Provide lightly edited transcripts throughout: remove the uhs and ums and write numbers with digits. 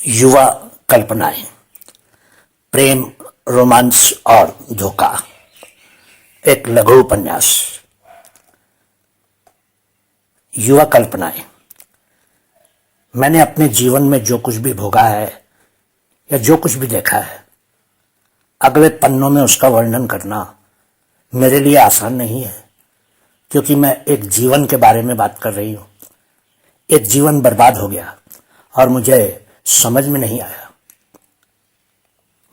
युवा कल्पनाएं, प्रेम, रोमांस और धोखा। एक लघु उपन्यास। युवा कल्पनाएं। मैंने अपने जीवन में जो कुछ भी भोगा है या जो कुछ भी देखा है, अगले पन्नों में उसका वर्णन करना मेरे लिए आसान नहीं है, क्योंकि मैं एक जीवन के बारे में बात कर रही हूं। एक जीवन बर्बाद हो गया और मुझे समझ में नहीं आया।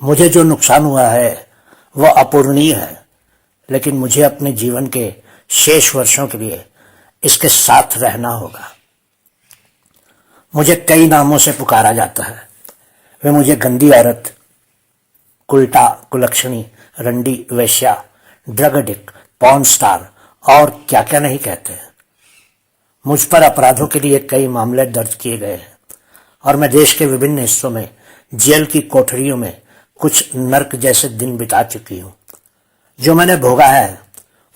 मुझे जो नुकसान हुआ है वह अपूरणीय है, लेकिन मुझे अपने जीवन के शेष वर्षों के लिए इसके साथ रहना होगा। मुझे कई नामों से पुकारा जाता है। वे मुझे गंदी औरत, कुल्टा, कुलक्षणी, रंडी, वेश्या, ड्रग एडिक्ट, पॉर्न स्टार और क्या क्या नहीं कहते हैं। मुझ पर अपराधों के लिए कई मामले दर्ज किए गए हैं और मैं देश के विभिन्न हिस्सों में जेल की कोठरियों में कुछ नर्क जैसे दिन बिता चुकी हूं। जो मैंने भोगा है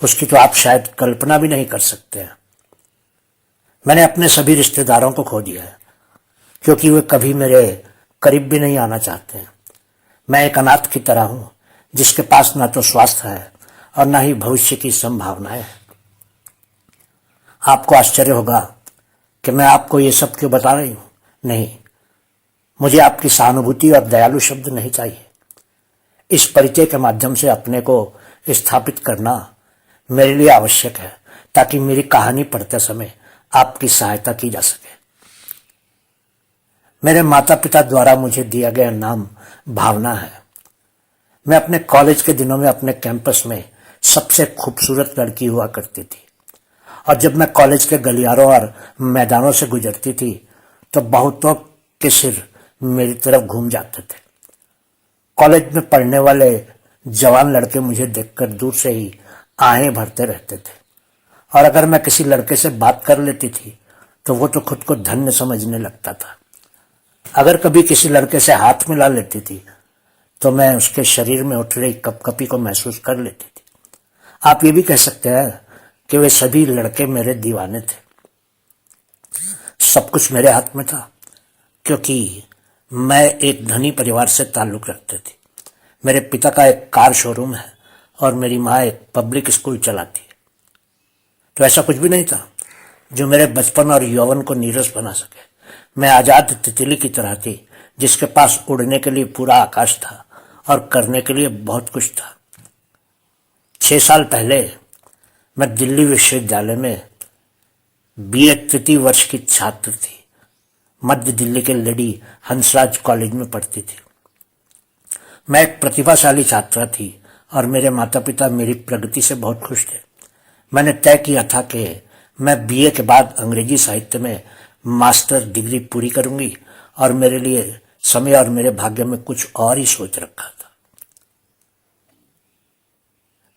उसकी तो आप शायद कल्पना भी नहीं कर सकते हैं। मैंने अपने सभी रिश्तेदारों को खो दिया है, क्योंकि वे कभी मेरे करीब भी नहीं आना चाहते हैं। मैं एक अनाथ की तरह हूं, जिसके पास ना तो स्वास्थ्य है और ना ही भविष्य की संभावनाएं हैं। आपको आश्चर्य होगा कि मैं आपको ये सब क्यों बता रही हूं। नहीं, मुझे आपकी सहानुभूति और दयालु शब्द नहीं चाहिए। इस परिचय के माध्यम से अपने को स्थापित करना मेरे लिए आवश्यक है, ताकि मेरी कहानी पढ़ते समय आपकी सहायता की जा सके। मेरे माता पिता द्वारा मुझे दिया गया नाम भावना है। मैं अपने कॉलेज के दिनों में अपने कैंपस में सबसे खूबसूरत लड़की हुआ करती थी, और जब मैं कॉलेज के गलियारों और मैदानों से गुजरती थी तो बहुतों के सिर मेरी तरफ घूम जाते थे। कॉलेज में पढ़ने वाले जवान लड़के मुझे देखकर दूर से ही आहें भरते रहते थे, और अगर मैं किसी लड़के से बात कर लेती थी तो वो तो खुद को धन्य समझने लगता था। अगर कभी किसी लड़के से हाथ मिला लेती थी तो मैं उसके शरीर में उठ रही कपकपी को महसूस कर लेती थी। आप ये भी कह सकते हैं कि वे सभी लड़के मेरे दीवाने थे। सब कुछ मेरे हाथ में था, क्योंकि मैं एक धनी परिवार से ताल्लुक रखते थे। मेरे पिता का एक कार शोरूम है और मेरी माँ एक पब्लिक स्कूल चलाती है। तो ऐसा कुछ भी नहीं था जो मेरे बचपन और यौवन को नीरस बना सके। मैं आजाद तितली की तरह थी, जिसके पास उड़ने के लिए पूरा आकाश था और करने के लिए बहुत कुछ था। 6 साल पहले मैं दिल्ली विश्वविद्यालय में बीए तृतीय वर्ष की छात्र थी। मध्य दिल्ली के लेडी हंसराज कॉलेज में पढ़ती थी। मैं एक प्रतिभाशाली छात्रा थी और मेरे माता पिता मेरी प्रगति से बहुत खुश थे। मैंने तय किया था कि मैं बीए के बाद अंग्रेजी साहित्य में मास्टर डिग्री पूरी करूंगी, और मेरे लिए समय और मेरे भाग्य में कुछ और ही सोच रखा था।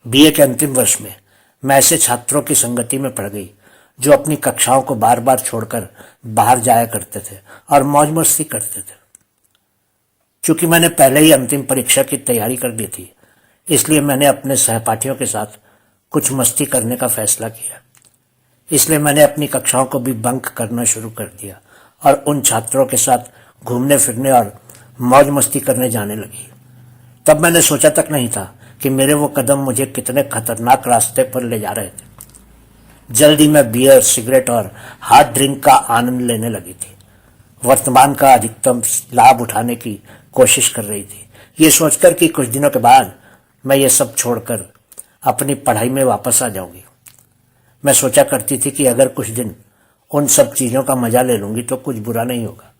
बीए के अंतिम वर्ष में मैं ऐसे छात्रों की संगति में पड़ गई जो अपनी कक्षाओं को बार बार छोड़कर बाहर जाया करते थे और मौज मस्ती करते थे। चूंकि मैंने पहले ही अंतिम परीक्षा की तैयारी कर दी थी, इसलिए मैंने अपने सहपाठियों के साथ कुछ मस्ती करने का फैसला किया। इसलिए मैंने अपनी कक्षाओं को भी बंक करना शुरू कर दिया और उन छात्रों के साथ घूमने फिरने और मौज मस्ती करने जाने लगी। तब मैंने सोचा तक नहीं था कि मेरे वो कदम मुझे कितने खतरनाक रास्ते पर ले जा रहे थे। जल्दी मैं बियर, सिगरेट और हार्ड ड्रिंक का आनंद लेने लगी थी। वर्तमान का अधिकतम लाभ उठाने की कोशिश कर रही थी, ये सोचकर कि कुछ दिनों के बाद मैं ये सब छोड़कर अपनी पढ़ाई में वापस आ जाऊंगी। मैं सोचा करती थी कि अगर कुछ दिन उन सब चीजों का मजा ले लूंगी तो कुछ बुरा नहीं होगा,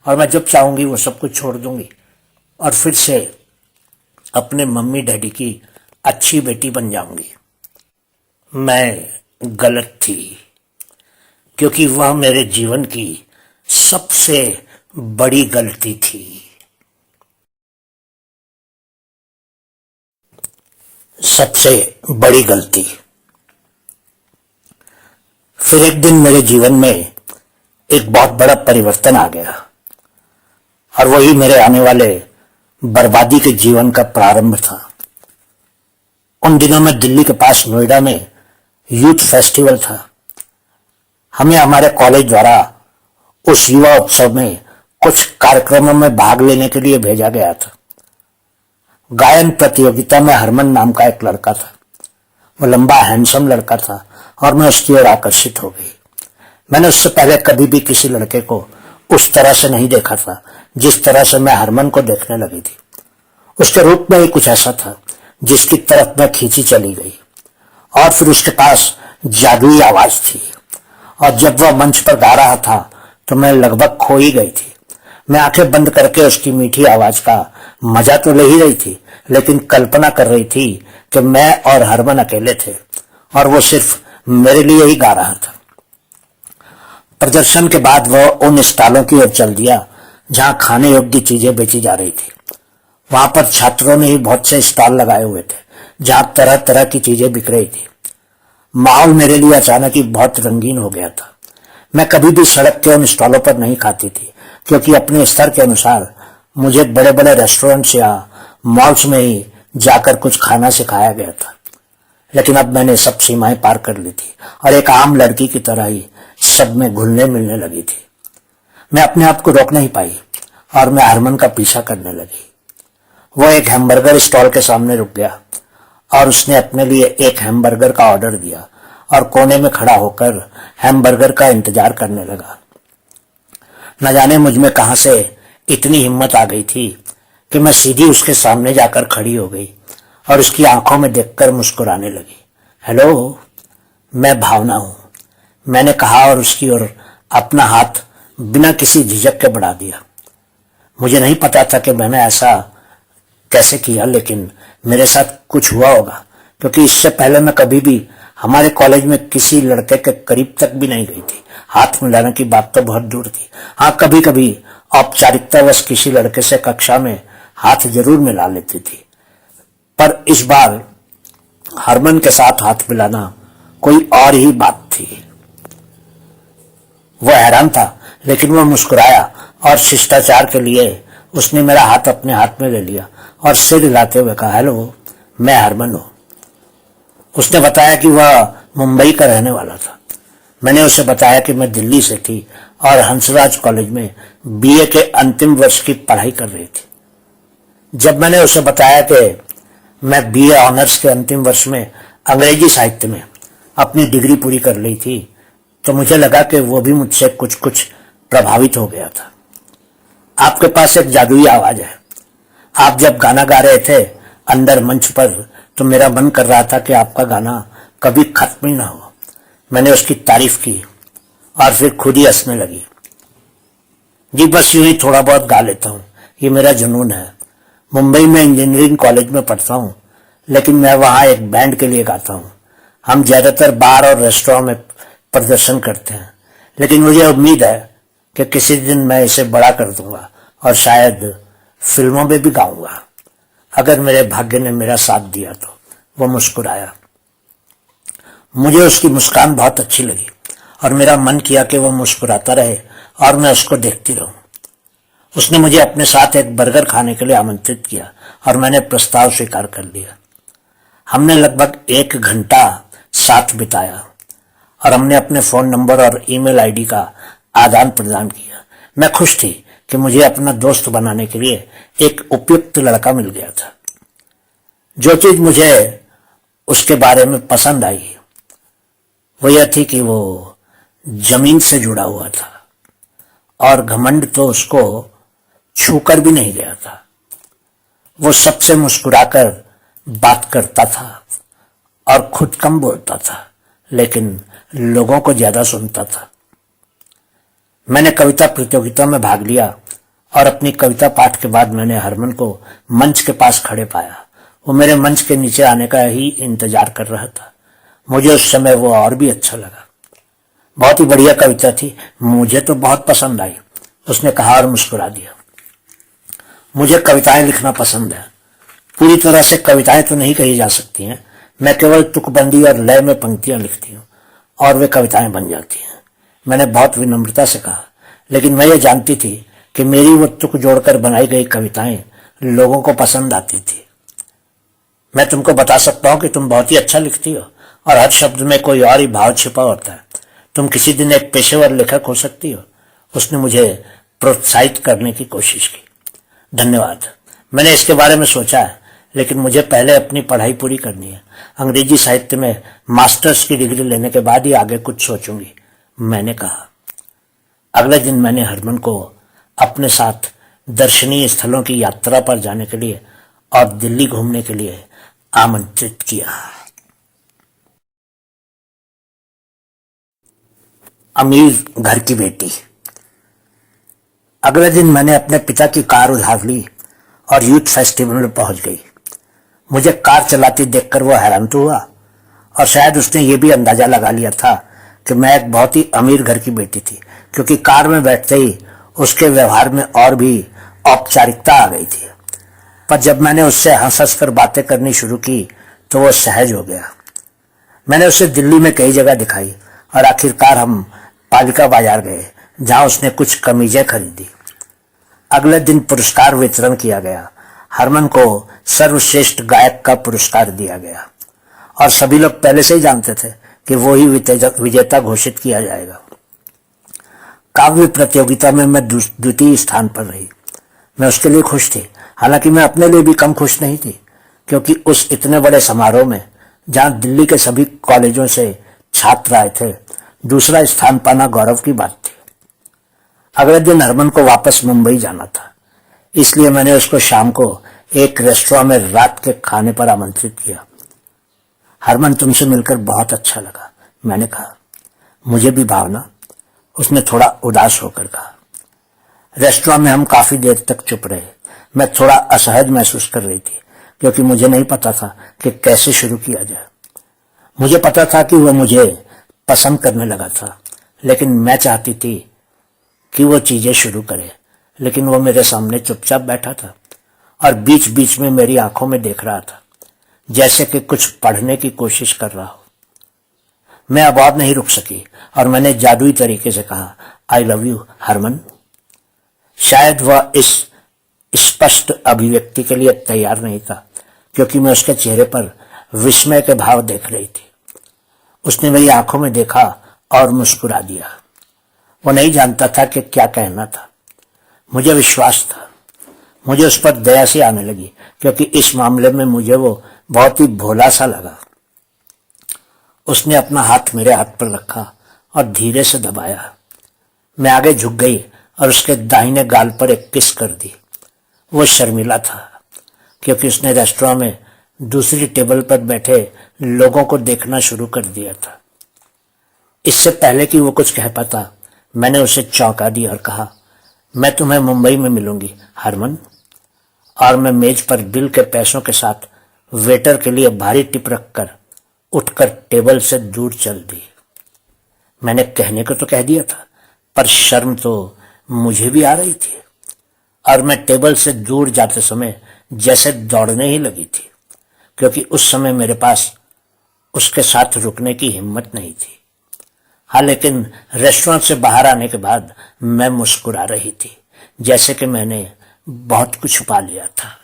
और मैं जब चाहूंगी वो सब कुछ छोड़ दूंगी और फिर से अपने मम्मी डैडी की अच्छी बेटी बन जाऊंगी। मैं गलत थी, क्योंकि वह मेरे जीवन की सबसे बड़ी गलती थी। सबसे बड़ी गलती। फिर एक दिन मेरे जीवन में एक बहुत बड़ा परिवर्तन आ गया, और वही मेरे आने वाले बर्बादी के जीवन का प्रारंभ था। उन दिनों में दिल्ली के पास नोएडा में यूथ फेस्टिवल था। हमें हमारे कॉलेज द्वारा उस युवा उत्सव में कुछ कार्यक्रमों में भाग लेने के लिए भेजा गया था। गायन प्रतियोगिता में हरमन नाम का एक लड़का था। वो लंबा हैंडसम लड़का था और मैं उसकी ओर आकर्षित हो गई। मैंने उससे पहले कभी भी किसी लड़के को उस तरह से नहीं देखा था जिस तरह से मैं हरमन को देखने लगी थी। उसके रूप में ही कुछ ऐसा था जिसकी तरफ मैं खींची चली गई। और फिर उसके पास जादुई आवाज थी और जब वह मंच पर गा रहा था तो मैं लगभग खो ही गई थी। मैं आंखें बंद करके उसकी मीठी आवाज का मजा तो ले ही रही थी, लेकिन कल्पना कर रही थी कि मैं और हरमन अकेले थे और वो सिर्फ मेरे लिए ही गा रहा था। प्रदर्शन के बाद वह उन स्टॉलों की ओर चल दिया जहां खाने योग्य चीजें बेची जा रही थी। वहां पर छात्रों ने ही बहुत से स्टॉल लगाए हुए थे जहां तरह तरह की चीजें बिक रही थी। माहौल मेरे लिए अचानक ही बहुत रंगीन हो गया था। मैं कभी भी सड़क के उन स्टॉलों पर नहीं खाती थी, क्योंकि अपने स्तर के अनुसार मुझे बड़े बड़े रेस्टोरेंट्स या मॉल्स में ही जाकर कुछ खाना सिखाया गया था। लेकिन अब मैंने सब सीमाएं पार कर ली थी और एक आम लड़की की तरह ही सब में घुलने मिलने लगी थी। मैं अपने आप को रोक नहीं पाई और मैं हरमन का पीछा करने लगी। वो एक हैमबर्गर स्टॉल के सामने रुक गया और उसने अपने लिए एक हैमबर्गर का ऑर्डर दिया और कोने में खड़ा होकर हैमबर्गर का इंतजार करने लगा। न जाने मुझ में कहां से इतनी हिम्मत आ गई थी कि मैं सीधी उसके सामने जाकर खड़ी हो गई और उसकी आंखों में देखकर मुस्कुराने लगी। हेलो, मैं भावना हूं, मैंने कहा और उसकी ओर अपना हाथ बिना किसी झिझक के बढ़ा दिया। मुझे नहीं पता था कि मैंने ऐसा कैसे किया, लेकिन मेरे साथ कुछ हुआ होगा, क्योंकि इससे पहले मैं कभी भी हमारे कॉलेज में किसी लड़के के करीब तक भी नहीं गई थी। हाथ मिलाने की बात तो बहुत दूर थी। हाँ, कभी कभी औपचारिकतावश किसी लड़के से कक्षा में हाथ जरूर मिला लेती थी, पर इस बार हरमन के साथ हाथ मिलाना कोई और ही बात थी। वह हैरान था, लेकिन वह मुस्कुराया और शिष्टाचार के लिए उसने मेरा हाथ अपने हाथ में ले लिया और सिर हिलाते हुए कहा, हेलो, मैं हरमन हूं। उसने बताया कि वह मुंबई का रहने वाला था। मैंने उसे बताया कि मैं दिल्ली से थी और हंसराज कॉलेज में बीए के अंतिम वर्ष की पढ़ाई कर रही थी। जब मैंने उसे बताया कि मैं बीए ऑनर्स के अंतिम वर्ष में अंग्रेजी साहित्य में अपनी डिग्री पूरी कर ली थी, तो मुझे लगा कि वो भी मुझसे कुछ कुछ प्रभावित हो गया था। आपके पास एक जादुई आवाज है। आप जब गाना गा रहे थे अंदर मंच पर, तो मेरा मन कर रहा था कि आपका गाना कभी खत्म ही ना हो। मैंने उसकी तारीफ की और फिर खुद ही हंसने लगी। जी, बस यूं ही थोड़ा बहुत गा लेता हूँ, ये मेरा जुनून है। मुंबई में इंजीनियरिंग कॉलेज में पढ़ता हूँ, लेकिन मैं वहां एक बैंड के लिए गाता हूँ। हम ज्यादातर बार और रेस्टोरेंट में प्रदर्शन करते हैं, लेकिन मुझे उम्मीद है कि किसी दिन मैं इसे बड़ा कर दूंगा और शायद फिल्मों में भी गाऊंगा, अगर मेरे भाग्य ने मेरा साथ दिया तो। वो मुस्कुराया। मुझे उसकी मुस्कान बहुत अच्छी लगी और मेरा मन किया कि वो मुस्कुराता रहे और मैं उसको देखती रहूं। उसने मुझे अपने साथ एक बर्गर खाने के लिए आमंत्रित किया और मैंने प्रस्ताव स्वीकार कर लिया। हमने लगभग 1 घंटा साथ बिताया और हमने अपने फोन नंबर और ईमेल आईडी का आदान प्रदान किया। मैं खुश थी कि मुझे अपना दोस्त बनाने के लिए एक उपयुक्त लड़का मिल गया था। जो चीज मुझे उसके बारे में पसंद आई वो यह थी कि वो जमीन से जुड़ा हुआ था और घमंड तो उसको छूकर भी नहीं गया था। वो सबसे मुस्कुराकर बात करता था और खुद कम बोलता था, लेकिन लोगों को ज्यादा सुनता था। मैंने कविता प्रतियोगिता में भाग लिया और अपनी कविता पाठ के बाद मैंने हरमन को मंच के पास खड़े पाया। वो मेरे मंच के नीचे आने का ही इंतजार कर रहा था। मुझे उस समय वो और भी अच्छा लगा। बहुत ही बढ़िया कविता थी, मुझे तो बहुत पसंद आई, उसने कहा और मुस्कुरा दिया। मुझे कविताएं लिखना पसंद है। पूरी तरह से कविताएं तो नहीं कही जा सकती हैं, मैं केवल तुकबंदी और लय में पंक्तियां लिखती हूँ और वे कविताएं बन जाती हैं। मैंने बहुत विनम्रता से कहा, लेकिन मैं ये जानती थी कि मेरी वो तुक जोड़कर बनाई गई कविताएं लोगों को पसंद आती थी। मैं तुमको बता सकता हूं कि तुम बहुत ही अच्छा लिखती हो और हर शब्द में कोई और ही भाव छिपा होता है। तुम किसी दिन एक पेशेवर लेखक हो सकती हो। उसने मुझे प्रोत्साहित करने की कोशिश की। धन्यवाद। मैंने इसके बारे में सोचा है, लेकिन मुझे पहले अपनी पढ़ाई पूरी करनी है। अंग्रेजी साहित्य में मास्टर्स की डिग्री लेने के बाद ही आगे कुछ सोचूंगी, मैंने कहा। अगले दिन मैंने हरमन को अपने साथ दर्शनीय स्थलों की यात्रा पर जाने के लिए और दिल्ली घूमने के लिए आमंत्रित किया। अमीर घर की बेटी। अगले दिन मैंने अपने पिता की कार उधार ली और यूथ फेस्टिवल में पहुंच गई। मुझे कार चलाती देखकर वो हैरान तो हुआ, और शायद उसने ये भी अंदाजा लगा लिया था कि मैं एक बहुत ही अमीर घर की बेटी थी, क्योंकि कार में बैठते ही उसके व्यवहार में और भी औपचारिकता आ गई थी। पर जब मैंने उससे हंस हंस कर बातें करनी शुरू की तो वो सहज हो गया। मैंने उसे दिल्ली में कई जगह दिखाई और आखिरकार हम पालिका बाजार गए, जहां उसने कुछ कमीजें खरीदी। अगले दिन पुरस्कार वितरण किया गया। हरमन को सर्वश्रेष्ठ गायक का पुरस्कार दिया गया और सभी लोग पहले से ही जानते थे कि वो ही विजेता घोषित किया जाएगा। काव्य प्रतियोगिता में मैं द्वितीय स्थान पर रही। मैं उसके लिए खुश थी, हालांकि मैं अपने लिए भी कम खुश नहीं थी, क्योंकि उस इतने बड़े समारोह में, जहां दिल्ली के सभी कॉलेजों से छात्र आए थे, दूसरा स्थान पाना गौरव की बात थी। अगले दिन हरमन को वापस मुंबई जाना था, इसलिए मैंने उसको शाम को एक रेस्टोरेंट में रात के खाने पर आमंत्रित किया। हरमन, तुमसे मिलकर बहुत अच्छा लगा, मैंने कहा। मुझे भी भावना, उसने थोड़ा उदास होकर कहा। रेस्टोरेंट में हम काफी देर तक चुप रहे। मैं थोड़ा असहज महसूस कर रही थी, क्योंकि मुझे नहीं पता था कि कैसे शुरू किया जाए। मुझे पता था कि वह मुझे पसंद करने लगा था, लेकिन मैं चाहती थी कि वो चीजें शुरू करे। लेकिन वो मेरे सामने चुपचाप बैठा था और बीच बीच में मेरी आंखों में देख रहा था, जैसे कि कुछ पढ़ने की कोशिश कर रहा हो। मैं अब और नहीं रुक सकी और मैंने जादुई तरीके से कहा, आई लव यू हरमन। शायद वह इस स्पष्ट अभिव्यक्ति के लिए तैयार नहीं था, क्योंकि मैं उसके चेहरे पर विस्मय के भाव देख रही थी। उसने मेरी आंखों में देखा और मुस्कुरा दिया। वो नहीं जानता था कि क्या कहना था। मुझे विश्वास था। मुझे उस पर दया सी आने लगी, क्योंकि इस मामले में मुझे वो बहुत ही भोला सा लगा। उसने अपना हाथ मेरे हाथ पर रखा और धीरे से दबाया। मैं आगे झुक गई और उसके दाहिने गाल पर एक किस कर दी। वो शर्मिला था, क्योंकि उसने रेस्टोरेंट में दूसरी टेबल पर बैठे लोगों को देखना शुरू कर दिया था। इससे पहले कि वो कुछ कह पाता, मैंने उसे चौंका दिया और कहा, मैं तुम्हें मुंबई में मिलूंगी हरमन। और मैं मेज पर बिल के पैसों के साथ वेटर के लिए भारी टिप रखकर उठकर टेबल से दूर चल दी। मैंने कहने को तो कह दिया था, पर शर्म तो मुझे भी आ रही थी, और मैं टेबल से दूर जाते समय जैसे दौड़ने ही लगी थी, क्योंकि उस समय मेरे पास उसके साथ रुकने की हिम्मत नहीं थी। हाँ, लेकिन रेस्टोरेंट से बाहर आने के बाद मैं मुस्कुरा रही थी, जैसे कि मैंने बहुत कुछ पा लिया था।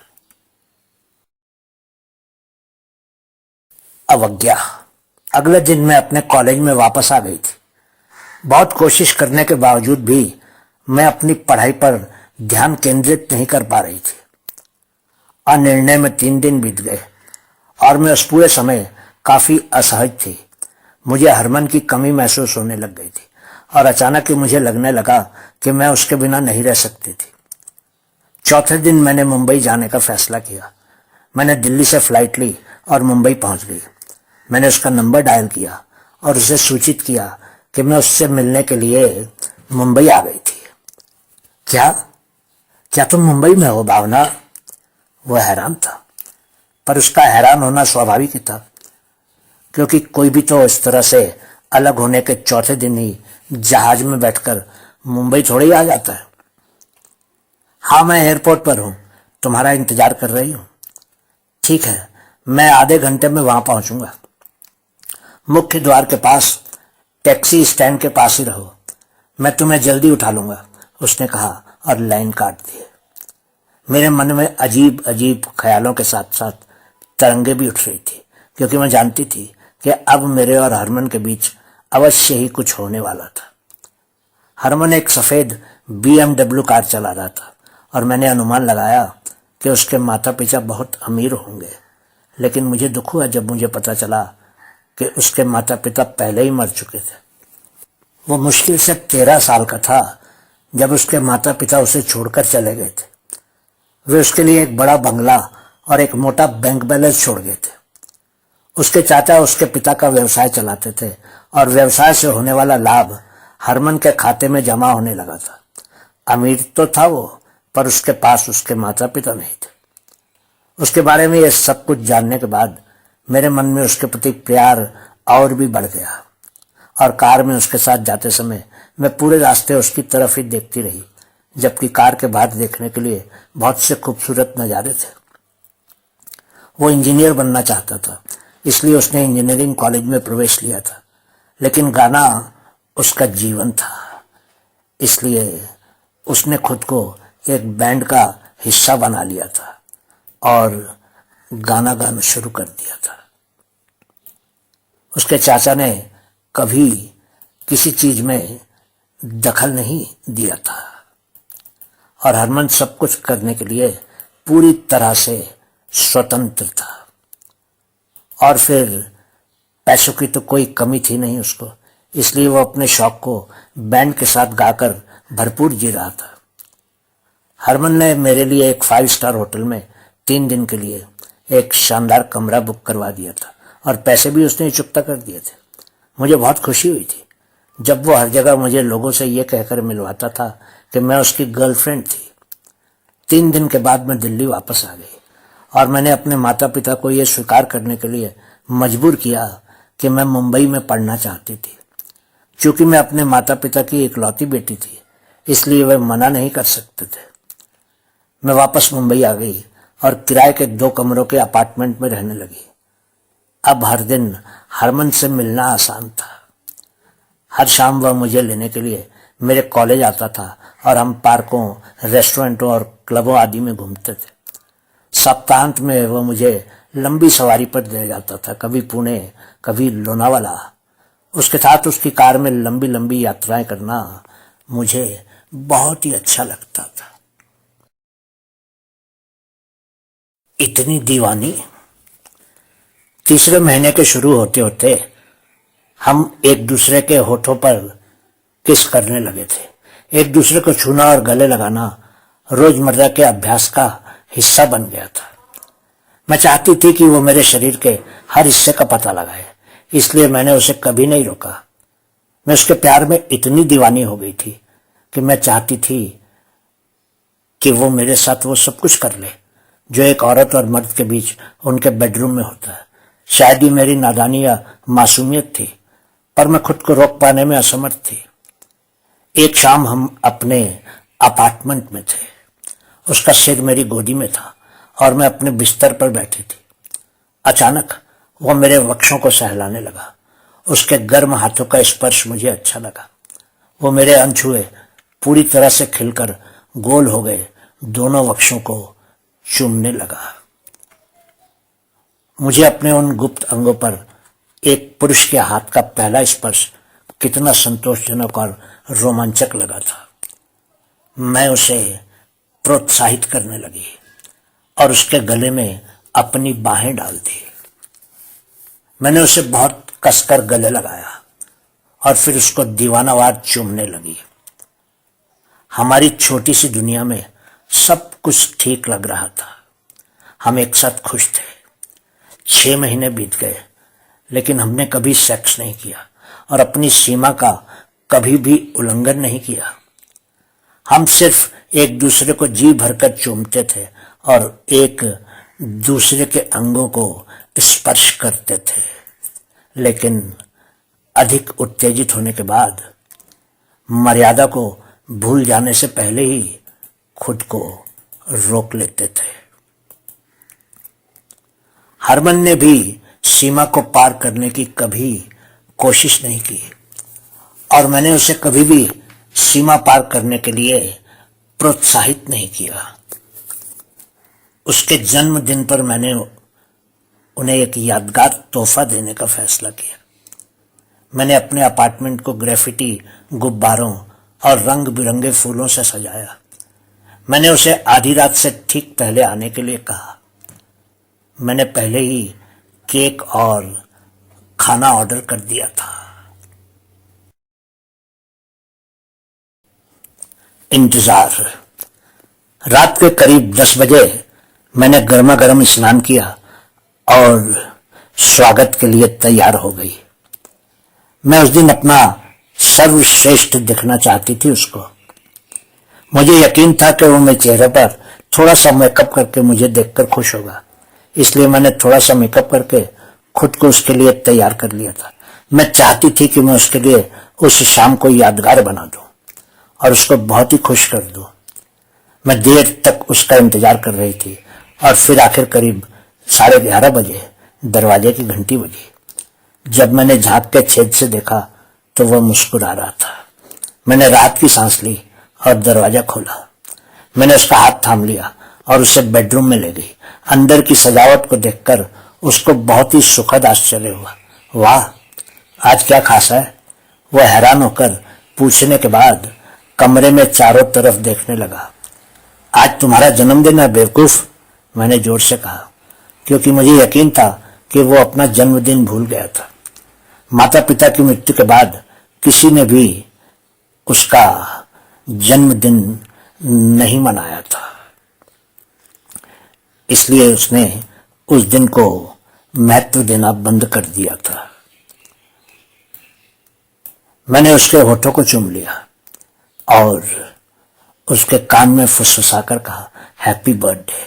अवज्ञा। अगले दिन मैं अपने कॉलेज में वापस आ गई थी। बहुत कोशिश करने के बावजूद भी मैं अपनी पढ़ाई पर ध्यान केंद्रित नहीं कर पा रही थी। और निर्णय में 3 दिन बीत गए और मैं उस पूरे समय काफी असहज थी। मुझे हरमन की कमी महसूस होने लग गई थी और अचानक ही मुझे लगने लगा कि मैं उसके बिना नहीं रह सकती थी। चौथे दिन मैंने मुंबई जाने का फैसला किया। मैंने दिल्ली से फ्लाइट ली और मुंबई पहुंच गई। मैंने उसका नंबर डायल किया और उसे सूचित किया कि मैं उससे मिलने के लिए मुंबई आ गई थी। क्या तुम मुंबई में हो भावना? वह हैरान था, पर उसका हैरान होना स्वाभाविक ही था, क्योंकि कोई भी तो इस तरह से अलग होने के चौथे दिन ही जहाज में बैठकर मुंबई थोड़ी आ जाता है। हाँ, मैं एयरपोर्ट पर हूं, तुम्हारा इंतजार कर रही हूं। ठीक है, मैं आधे घंटे में वहां पहुंचूंगा। मुख्य द्वार के पास टैक्सी स्टैंड के पास ही रहो, मैं तुम्हें जल्दी उठा लूंगा, उसने कहा और लाइन काट दी। मेरे मन में अजीब अजीब ख्यालों के साथ साथ तरंगे भी उठ रही थी, क्योंकि मैं जानती थी कि अब मेरे और हरमन के बीच अवश्य ही कुछ होने वाला था। हरमन एक सफेद BMW कार चला रहा था और मैंने अनुमान लगाया कि उसके माता पिता बहुत अमीर होंगे। लेकिन मुझे दुख हुआ जब मुझे पता चला कि उसके माता पिता पहले ही मर चुके थे। वो मुश्किल से 13 साल का था जब उसके माता पिता उसे छोड़कर चले गए थे। वे उसके लिए एक बड़ा बंगला और एक मोटा बैंक बैलेंस छोड़ गए थे। उसके चाचा उसके पिता का व्यवसाय चलाते थे और व्यवसाय से होने वाला लाभ हरमन के खाते में जमा होने लगा था। अमीर तो था वो, पर उसके पास उसके माता पिता नहीं थे। उसके बारे में ये सब कुछ जानने के बाद मेरे मन में उसके प्रति प्यार और भी बढ़ गया और कार में उसके साथ जाते समय मैं पूरे रास्ते उसकी तरफ ही देखती रही, जबकि कार के बाहर देखने के लिए बहुत से खूबसूरत नज़ारे थे। वो इंजीनियर बनना चाहता था, इसलिए उसने इंजीनियरिंग कॉलेज में प्रवेश लिया था। लेकिन गाना उसका जीवन था, इसलिए उसने खुद को एक बैंड का हिस्सा बना लिया था और गाना गाना शुरू कर दिया था। उसके चाचा ने कभी किसी चीज में दखल नहीं दिया था और हरमन सब कुछ करने के लिए पूरी तरह से स्वतंत्र था। और फिर पैसों की तो कोई कमी थी नहीं उसको, इसलिए वो अपने शौक को बैंड के साथ गाकर भरपूर जी रहा था। हरमन ने मेरे लिए एक 5 स्टार होटल में 3 दिन के लिए एक शानदार कमरा बुक करवा दिया था और पैसे भी उसने चुकता कर दिए थे। मुझे बहुत खुशी हुई थी जब वो हर जगह मुझे लोगों से ये कहकर मिलवाता था कि मैं उसकी गर्लफ्रेंड थी। 3 दिन के बाद मैं दिल्ली वापस आ गई और मैंने अपने माता पिता को ये स्वीकार करने के लिए मजबूर किया कि मैं मुंबई में पढ़ना चाहती थी। चूंकि मैं अपने माता पिता की इकलौती बेटी थी, इसलिए वे मना नहीं कर सकते थे। मैं वापस मुंबई आ गई और किराए के 2 कमरों के अपार्टमेंट में रहने लगी। अब हर दिन हरमन से मिलना आसान था। हर शाम वह मुझे लेने के लिए मेरे कॉलेज आता था और हम पार्कों, रेस्टोरेंटों और क्लबों आदि में घूमते थे। सप्ताहांत में वह मुझे लंबी सवारी पर ले जाता था, कभी पुणे, कभी लोनावाला। उसके साथ उसकी कार में लंबी लंबी यात्राएं करना मुझे बहुत ही अच्छा लगता था। इतनी दीवानी। तीसरे महीने के शुरू होते होते हम एक दूसरे के होठों पर किस करने लगे थे। एक दूसरे को छूना और गले लगाना रोजमर्रा के अभ्यास का हिस्सा बन गया था। मैं चाहती थी कि वो मेरे शरीर के हर हिस्से का पता लगाए, इसलिए मैंने उसे कभी नहीं रोका। मैं उसके प्यार में इतनी दीवानी हो गई थी कि मैं चाहती थी कि वो मेरे साथ वो सब कुछ कर ले जो एक औरत और मर्द के बीच उनके बेडरूम में होता है। शायद ही मेरी नादानी या मासूमियत थी, पर मैं खुद को रोक पाने में असमर्थ थी। एक शाम हम अपने अपार्टमेंट में थे। उसका सिर मेरी गोदी में था और मैं अपने बिस्तर पर बैठी थी। अचानक वह मेरे वक्षों को सहलाने लगा। उसके गर्म हाथों का स्पर्श मुझे अच्छा लगा। वो मेरे अनछुए पूरी तरह से खिलकर गोल हो गए दोनों वक्षों को चूमने लगा। मुझे अपने उन गुप्त अंगों पर एक पुरुष के हाथ का पहला स्पर्श कितना संतोषजनक और रोमांचक लगा था। मैं उसे प्रोत्साहित करने लगी और उसके गले में अपनी बाहें डाल दी। मैंने उसे बहुत कसकर गले लगाया और फिर उसको दीवानावार चूमने लगी। हमारी छोटी सी दुनिया में सब कुछ ठीक लग रहा था। हम एक साथ खुश थे। 6 महीने बीत गए, लेकिन हमने कभी सेक्स नहीं किया और अपनी सीमा का कभी भी उल्लंघन नहीं किया। हम सिर्फ एक दूसरे को जी भरकर चूमते थे और एक दूसरे के अंगों को स्पर्श करते थे। लेकिन अधिक उत्तेजित होने के बाद मर्यादा को भूल जाने से पहले ही खुद को रोक लेते थे। हरमन ने भी सीमा को पार करने की कभी कोशिश नहीं की और मैंने उसे कभी भी सीमा पार करने के लिए प्रोत्साहित नहीं किया। उसके जन्मदिन पर मैंने उन्हें एक यादगार तोहफा देने का फैसला किया। मैंने अपने अपार्टमेंट को ग्रेफिटी, गुब्बारों और रंग बिरंगे फूलों से सजाया। मैंने उसे आधी रात से ठीक पहले आने के लिए कहा। मैंने पहले ही केक और खाना ऑर्डर कर दिया था। इंतजार। रात के करीब 10 बजे मैंने गर्मा गर्म स्नान किया और स्वागत के लिए तैयार हो गई। मैं उस दिन अपना सर्वश्रेष्ठ दिखना चाहती थी उसको। मुझे यकीन था कि वो मेरे चेहरे पर थोड़ा सा मेकअप करके मुझे देखकर खुश होगा, इसलिए मैंने थोड़ा सा मेकअप करके खुद को उसके लिए तैयार कर लिया था। मैं चाहती थी कि मैं उसके लिए उस शाम को यादगार बना दूं और उसको बहुत ही खुश कर दूं। मैं देर तक उसका इंतजार कर रही थी और फिर आखिर करीब 11:30 बजे दरवाजे की घंटी बजी। जब मैंने झांक के छेद से देखा तो वह मुस्कुरा रहा था। मैंने राहत की सांस ली और दरवाजा खोला। मैंने उसका हाथ थाम लिया और उसे बेडरूम में ले गई। अंदर की सजावट को देखकर उसको बहुत ही सुखद आश्चर्य हुआ। वाह, आज क्या खासा है? वह हैरान होकर पूछने के बाद कमरे में चारों तरफ देखने लगा। आज तुम्हारा जन्मदिन है बेवकूफ, मैंने जोर से कहा, क्योंकि मुझे यकीन था कि वो अपना जन्मदिन भूल गया था। माता पिता की मृत्यु के बाद किसी ने भी उसका जन्मदिन नहीं मनाया था, इसलिए उसने उस दिन को महत्व देना बंद कर दिया था। मैंने उसके होठों को चूम लिया और उसके कान में फुसफुसाकर कहा, हैप्पी बर्थडे।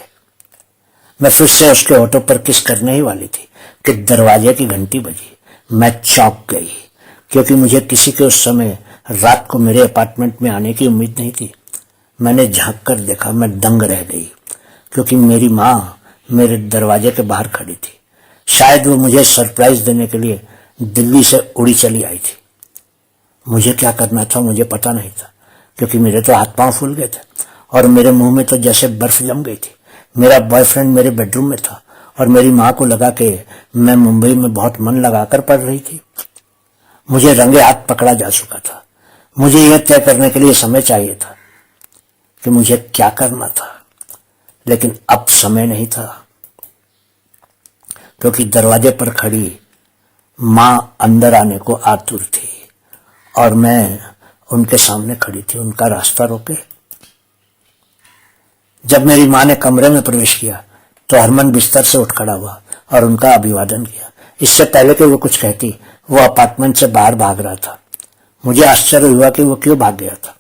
मैं फिर से उसके होठों पर किस करने ही वाली थी कि दरवाजे की घंटी बजी। मैं चौंक गई, क्योंकि मुझे किसी के उस समय रात को मेरे अपार्टमेंट में आने की उम्मीद नहीं थी। मैंने झांक कर देखा, मैं दंग रह गई, क्योंकि मेरी माँ मेरे दरवाजे के बाहर खड़ी थी। शायद वो मुझे सरप्राइज देने के लिए दिल्ली से उड़ी चली आई थी। मुझे क्या करना था मुझे पता नहीं था, क्योंकि मेरे तो हाथ पांव फूल गए थे और मेरे मुंह में तो जैसे बर्फ जम गई थी। मेरा बॉयफ्रेंड मेरे बेडरूम में था और मेरी माँ को लगा कि मैं मुंबई में बहुत मन लगाकर पढ़ रही थी। मुझे रंगे हाथ पकड़ा जा चुका था। मुझे यह तय करने के लिए समय चाहिए था कि मुझे क्या करना था, लेकिन अब समय नहीं था, क्योंकि दरवाजे पर खड़ी माँ अंदर आने को आतुर थी और मैं उनके सामने खड़ी थी, उनका रास्ता रोके। जब मेरी माँ ने कमरे में प्रवेश किया तो हरमन बिस्तर से उठ खड़ा हुआ और उनका अभिवादन किया। इससे पहले कि वो कुछ कहती, वो अपार्टमेंट से बाहर भाग रहा था। मुझे आश्चर्य हुआ कि वो क्यों भाग गया था।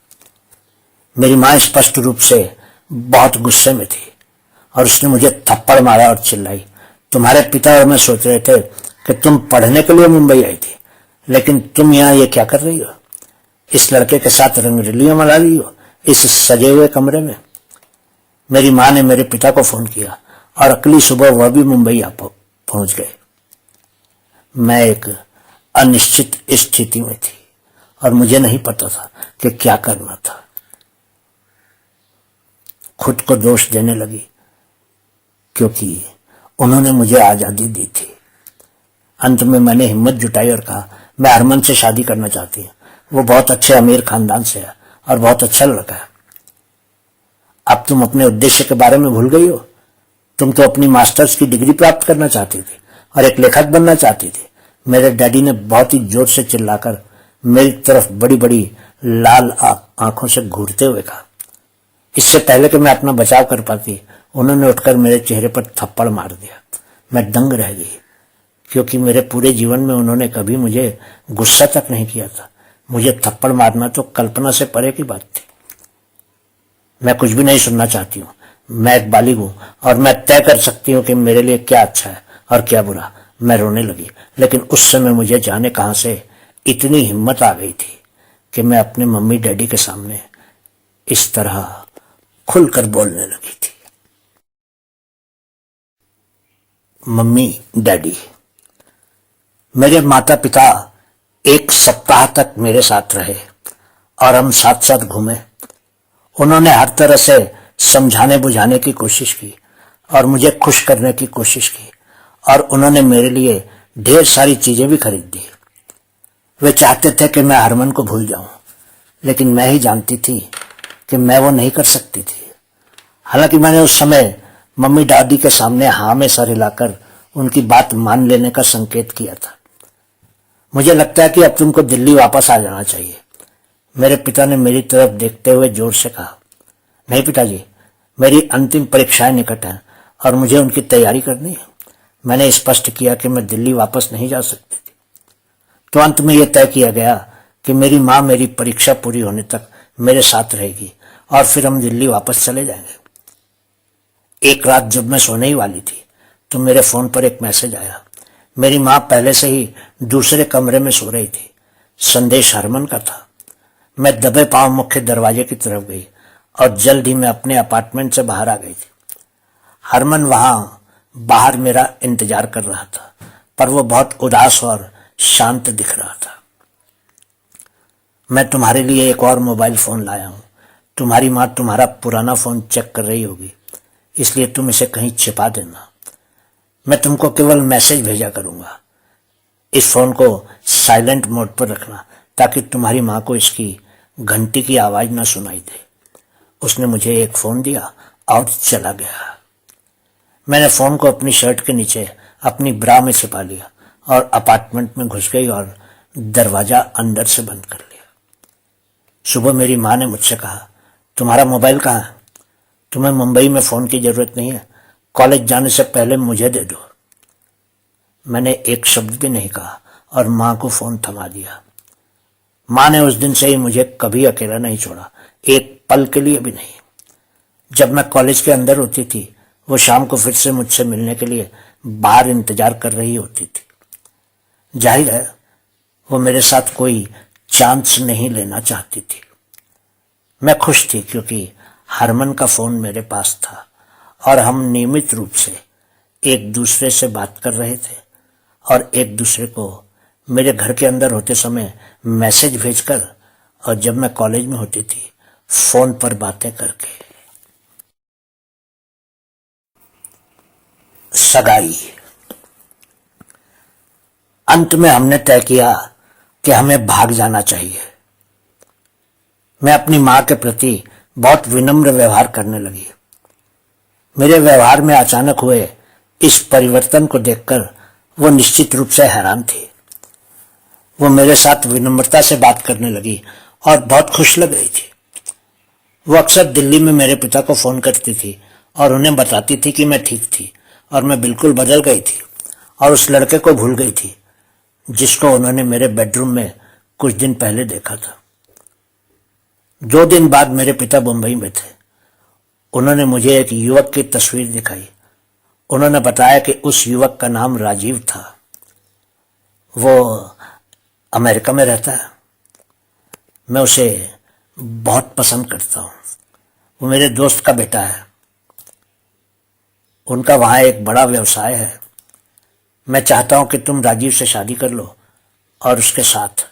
मेरी माँ स्पष्ट रूप से बहुत गुस्से में थी और उसने मुझे थप्पड़ मारा और चिल्लाई, तुम्हारे पिता और मैं सोच रहे थे कि तुम पढ़ने के लिए मुंबई आई थी, लेकिन तुम यहाँ ये क्या कर रही हो? इस लड़के के साथ रंगरलियां मना रही हो इस सजे हुए कमरे में? मेरी माँ ने मेरे पिता को फोन किया और अगली सुबह वह भी मुंबई आ पहुंच गए। मैं एक अनिश्चित स्थिति में थी और मुझे नहीं पता था कि क्या करना था। खुद को दोष देने लगी, क्योंकि उन्होंने मुझे आजादी दी थी। अंत में मैंने हिम्मत जुटाई और कहा, मैं हरमन से शादी करना चाहती हूँ। वो बहुत अच्छे अमीर खानदान से है और बहुत अच्छा लड़का है। अब तुम अपने उद्देश्य के बारे में भूल गई हो। तुम तो अपनी मास्टर्स की डिग्री प्राप्त करना चाहती थी और एक लेखक बनना चाहती थी। मेरे डैडी ने बहुत ही जोर से चिल्लाकर मेरी तरफ बड़ी बड़ी लाल आंखों से घूरते हुए कहा। इससे पहले कि मैं अपना बचाव कर पाती, उन्होंने उठकर मेरे चेहरे पर थप्पड़ मार दिया। मैं दंग रह गई, क्योंकि मेरे पूरे जीवन में उन्होंने कभी मुझे गुस्सा तक नहीं किया था। मुझे थप्पड़ मारना तो कल्पना से परे की बात थी। मैं कुछ भी नहीं सुनना चाहती हूँ। मैं एक बालिग हूँ और मैं तय कर सकती हूँ कि मेरे लिए क्या अच्छा है और क्या बुरा। मैं रोने लगी, लेकिन उस समय मुझे जाने कहां से इतनी हिम्मत आ गई थी कि मैं अपने मम्मी डैडी के सामने इस तरह खुलकर बोलने लगी थी। मम्मी डैडी, मेरे माता पिता 1 सप्ताह तक मेरे साथ रहे और हम साथ साथ घूमे। उन्होंने हर तरह से समझाने बुझाने की कोशिश की और मुझे खुश करने की कोशिश की, और उन्होंने मेरे लिए ढेर सारी चीजें भी खरीद दी। वे चाहते थे कि मैं हरमन को भूल जाऊं, लेकिन मैं ही जानती थी कि मैं वो नहीं कर सकती थी। हालांकि मैंने उस समय मम्मी दादी के सामने हाँ में सर हिलाकर उनकी बात मान लेने का संकेत किया था। मुझे लगता है कि अब तुमको दिल्ली वापस आ जाना चाहिए। मेरे पिता ने मेरी तरफ देखते हुए जोर से कहा। नहीं पिताजी, मेरी अंतिम परीक्षाएं निकट हैं और मुझे उनकी तैयारी करनी है। मैंने स्पष्ट किया कि मैं दिल्ली वापस नहीं जा सकती थी। तो अंत में यह तय किया गया कि मेरी माँ मेरी परीक्षा पूरी होने तक मेरे साथ रहेगी और फिर हम दिल्ली वापस चले जाएंगे। एक रात जब मैं सोने ही वाली थी तो मेरे फोन पर एक मैसेज आया। मेरी माँ पहले से ही दूसरे कमरे में सो रही थी। संदेश हरमन का था। मैं दबे पांव मुख्य दरवाजे की तरफ गई और जल्द ही मैं अपने अपार्टमेंट से बाहर आ गई थी। हरमन वहां बाहर मेरा इंतजार कर रहा था, पर वो बहुत उदास और शांत दिख रहा था। मैं तुम्हारे लिए एक और मोबाइल फोन लाया हूं। तुम्हारी माँ तुम्हारा पुराना फोन चेक कर रही होगी, इसलिए तुम इसे कहीं छिपा देना। मैं तुमको केवल मैसेज भेजा करूंगा। इस फोन को साइलेंट मोड पर रखना ताकि तुम्हारी माँ को इसकी घंटी की आवाज न सुनाई दे। उसने मुझे एक फोन दिया और चला गया। मैंने फोन को अपनी शर्ट के नीचे अपनी ब्रा में छिपा लिया और अपार्टमेंट में घुस गई और दरवाजा अंदर से बंद कर लिया। सुबह मेरी माँ ने मुझसे कहा, तुम्हारा मोबाइल कहाँ है? तुम्हें मुंबई में फोन की जरूरत नहीं है, कॉलेज जाने से पहले मुझे दे दो। मैंने एक शब्द भी नहीं कहा और माँ को फोन थमा दिया। माँ ने उस दिन से ही मुझे कभी अकेला नहीं छोड़ा, एक पल के लिए भी नहीं। जब मैं कॉलेज के अंदर होती थी, वो शाम को फिर से मुझसे मिलने के लिए बाहर इंतजार कर रही होती थी। जाहिर है वो मेरे साथ कोई चांस नहीं लेना चाहती थी। मैं खुश थी क्योंकि हरमन का फोन मेरे पास था और हम नियमित रूप से एक दूसरे से बात कर रहे थे और एक दूसरे को मेरे घर के अंदर होते समय मैसेज भेजकर और जब मैं कॉलेज में होती थी फोन पर बातें करके। सगाई। अंत में हमने तय किया कि हमें भाग जाना चाहिए। मैं अपनी मां के प्रति बहुत विनम्र व्यवहार करने लगी। मेरे व्यवहार में अचानक हुए इस परिवर्तन को देखकर वो निश्चित रूप से हैरान थी। वो मेरे साथ विनम्रता से बात करने लगी और बहुत खुश लग रही थी। वो अक्सर दिल्ली में मेरे पिता को फोन करती थी और उन्हें बताती थी कि मैं ठीक थी और मैं बिल्कुल बदल गई थी और उस लड़के को भूल गई थी जिसको उन्होंने मेरे बेडरूम में कुछ दिन पहले देखा था। 2 दिन बाद मेरे पिता मुंबई में थे। उन्होंने मुझे एक युवक की तस्वीर दिखाई। उन्होंने बताया कि उस युवक का नाम राजीव था। वो अमेरिका में रहता है। मैं उसे बहुत पसंद करता हूँ। वो मेरे दोस्त का बेटा है। उनका वहां एक बड़ा व्यवसाय है। मैं चाहता हूं कि तुम राजीव से शादी कर लो और उसके साथ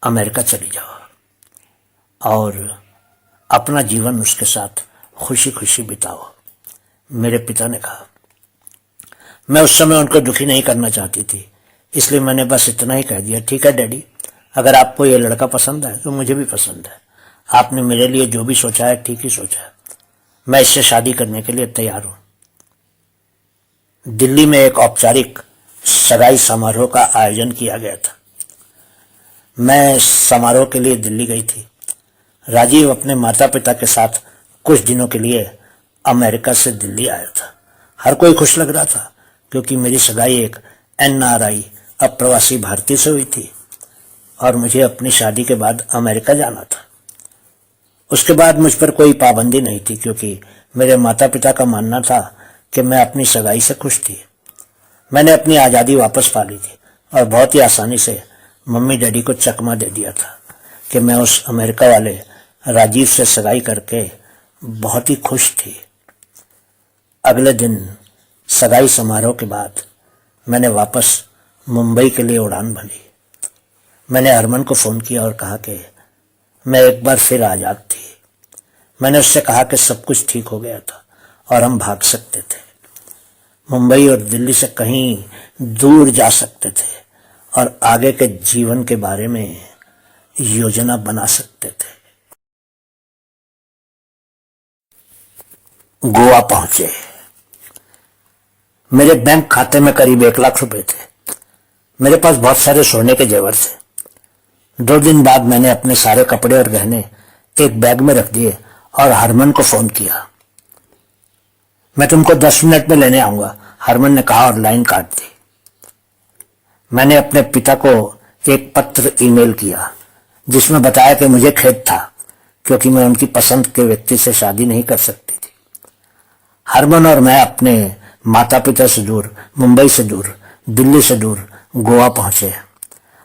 अमेरिका चली जाओ और अपना जीवन उसके साथ खुशी खुशी बिताओ। मेरे पिता ने कहा। मैं उस समय उनको दुखी नहीं करना चाहती थी, इसलिए मैंने बस इतना ही कह दिया, ठीक है डैडी, अगर आपको ये लड़का पसंद है तो मुझे भी पसंद है। आपने मेरे लिए जो भी सोचा है ठीक ही सोचा है। मैं इससे शादी करने के लिए तैयार हूं। दिल्ली में एक औपचारिक सगाई समारोह का आयोजन किया गया था। मैं समारोह के लिए दिल्ली गई थी। राजीव अपने माता पिता के साथ कुछ दिनों के लिए अमेरिका से दिल्ली आया था। हर कोई खुश लग रहा था क्योंकि मेरी सगाई एक NRI अप्रवासी भारतीय से हुई थी और मुझे अपनी शादी के बाद अमेरिका जाना था। उसके बाद मुझ पर कोई पाबंदी नहीं थी क्योंकि मेरे माता पिता का मानना था कि मैं अपनी सगाई से खुश थी। मैंने अपनी आज़ादी वापस पा ली थी और बहुत ही आसानी से मम्मी डैडी को चकमा दे दिया था कि मैं उस अमेरिका वाले राजीव से सगाई करके बहुत ही खुश थी। अगले दिन सगाई समारोह के बाद मैंने वापस मुंबई के लिए उड़ान भरी। मैंने हरमन को फोन किया और कहा कि मैं एक बार फिर आजाद थी। मैंने उससे कहा कि सब कुछ ठीक हो गया था और हम भाग सकते थे, मुंबई और दिल्ली से कहीं दूर जा सकते थे और आगे के जीवन के बारे में योजना बना सकते थे। गोवा पहुंचे। मेरे बैंक खाते में करीब 1 लाख रुपए थे। मेरे पास बहुत सारे सोने के जेवर थे। 2 दिन बाद मैंने अपने सारे कपड़े और गहने एक बैग में रख दिए और हरमन को फोन किया। मैं तुमको 10 मिनट में लेने आऊंगा, हरमन ने कहा और लाइन काट दी। मैंने अपने पिता को एक पत्र ईमेल किया जिसमें बताया कि मुझे खेद था क्योंकि मैं उनकी पसंद के व्यक्ति से शादी नहीं कर सकती थी। हरमन और मैं अपने माता पिता से दूर, मुंबई से दूर, दिल्ली से दूर गोवा पहुंचे।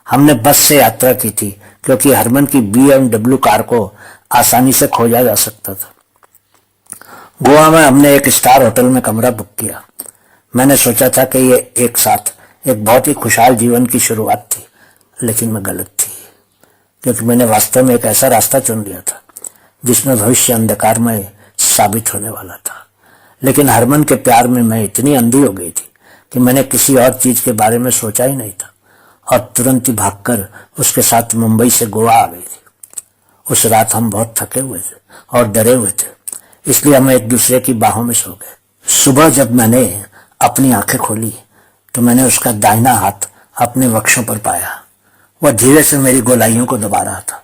हमने बस से यात्रा की थी क्योंकि हरमन की BMW कार को आसानी से खोजा जा सकता था। गोवा में हमने एक स्टार होटल में कमरा बुक किया। मैंने सोचा था कि ये एक साथ एक बहुत ही खुशहाल जीवन की शुरुआत थी, लेकिन मैं गलत थी क्योंकि मैंने वास्तव में एक ऐसा रास्ता चुन लिया था जिसमें भविष्य अंधकारमय साबित होने वाला था। लेकिन हरमन के प्यार में मैं इतनी अंधी हो गई थी कि मैंने किसी और चीज के बारे में सोचा ही नहीं था और तुरंत ही भागकर उसके साथ मुंबई से गोवा आ गई थी। उस रात हम बहुत थके हुए थे और डरे हुए थे, इसलिए हम एक दूसरे की बाहों में सो गए। सुबह जब मैंने अपनी आंखें खोली तो मैंने उसका दाहिना हाथ अपने वक्षों पर पाया। वह धीरे से मेरी गोलाइयों को दबा रहा था।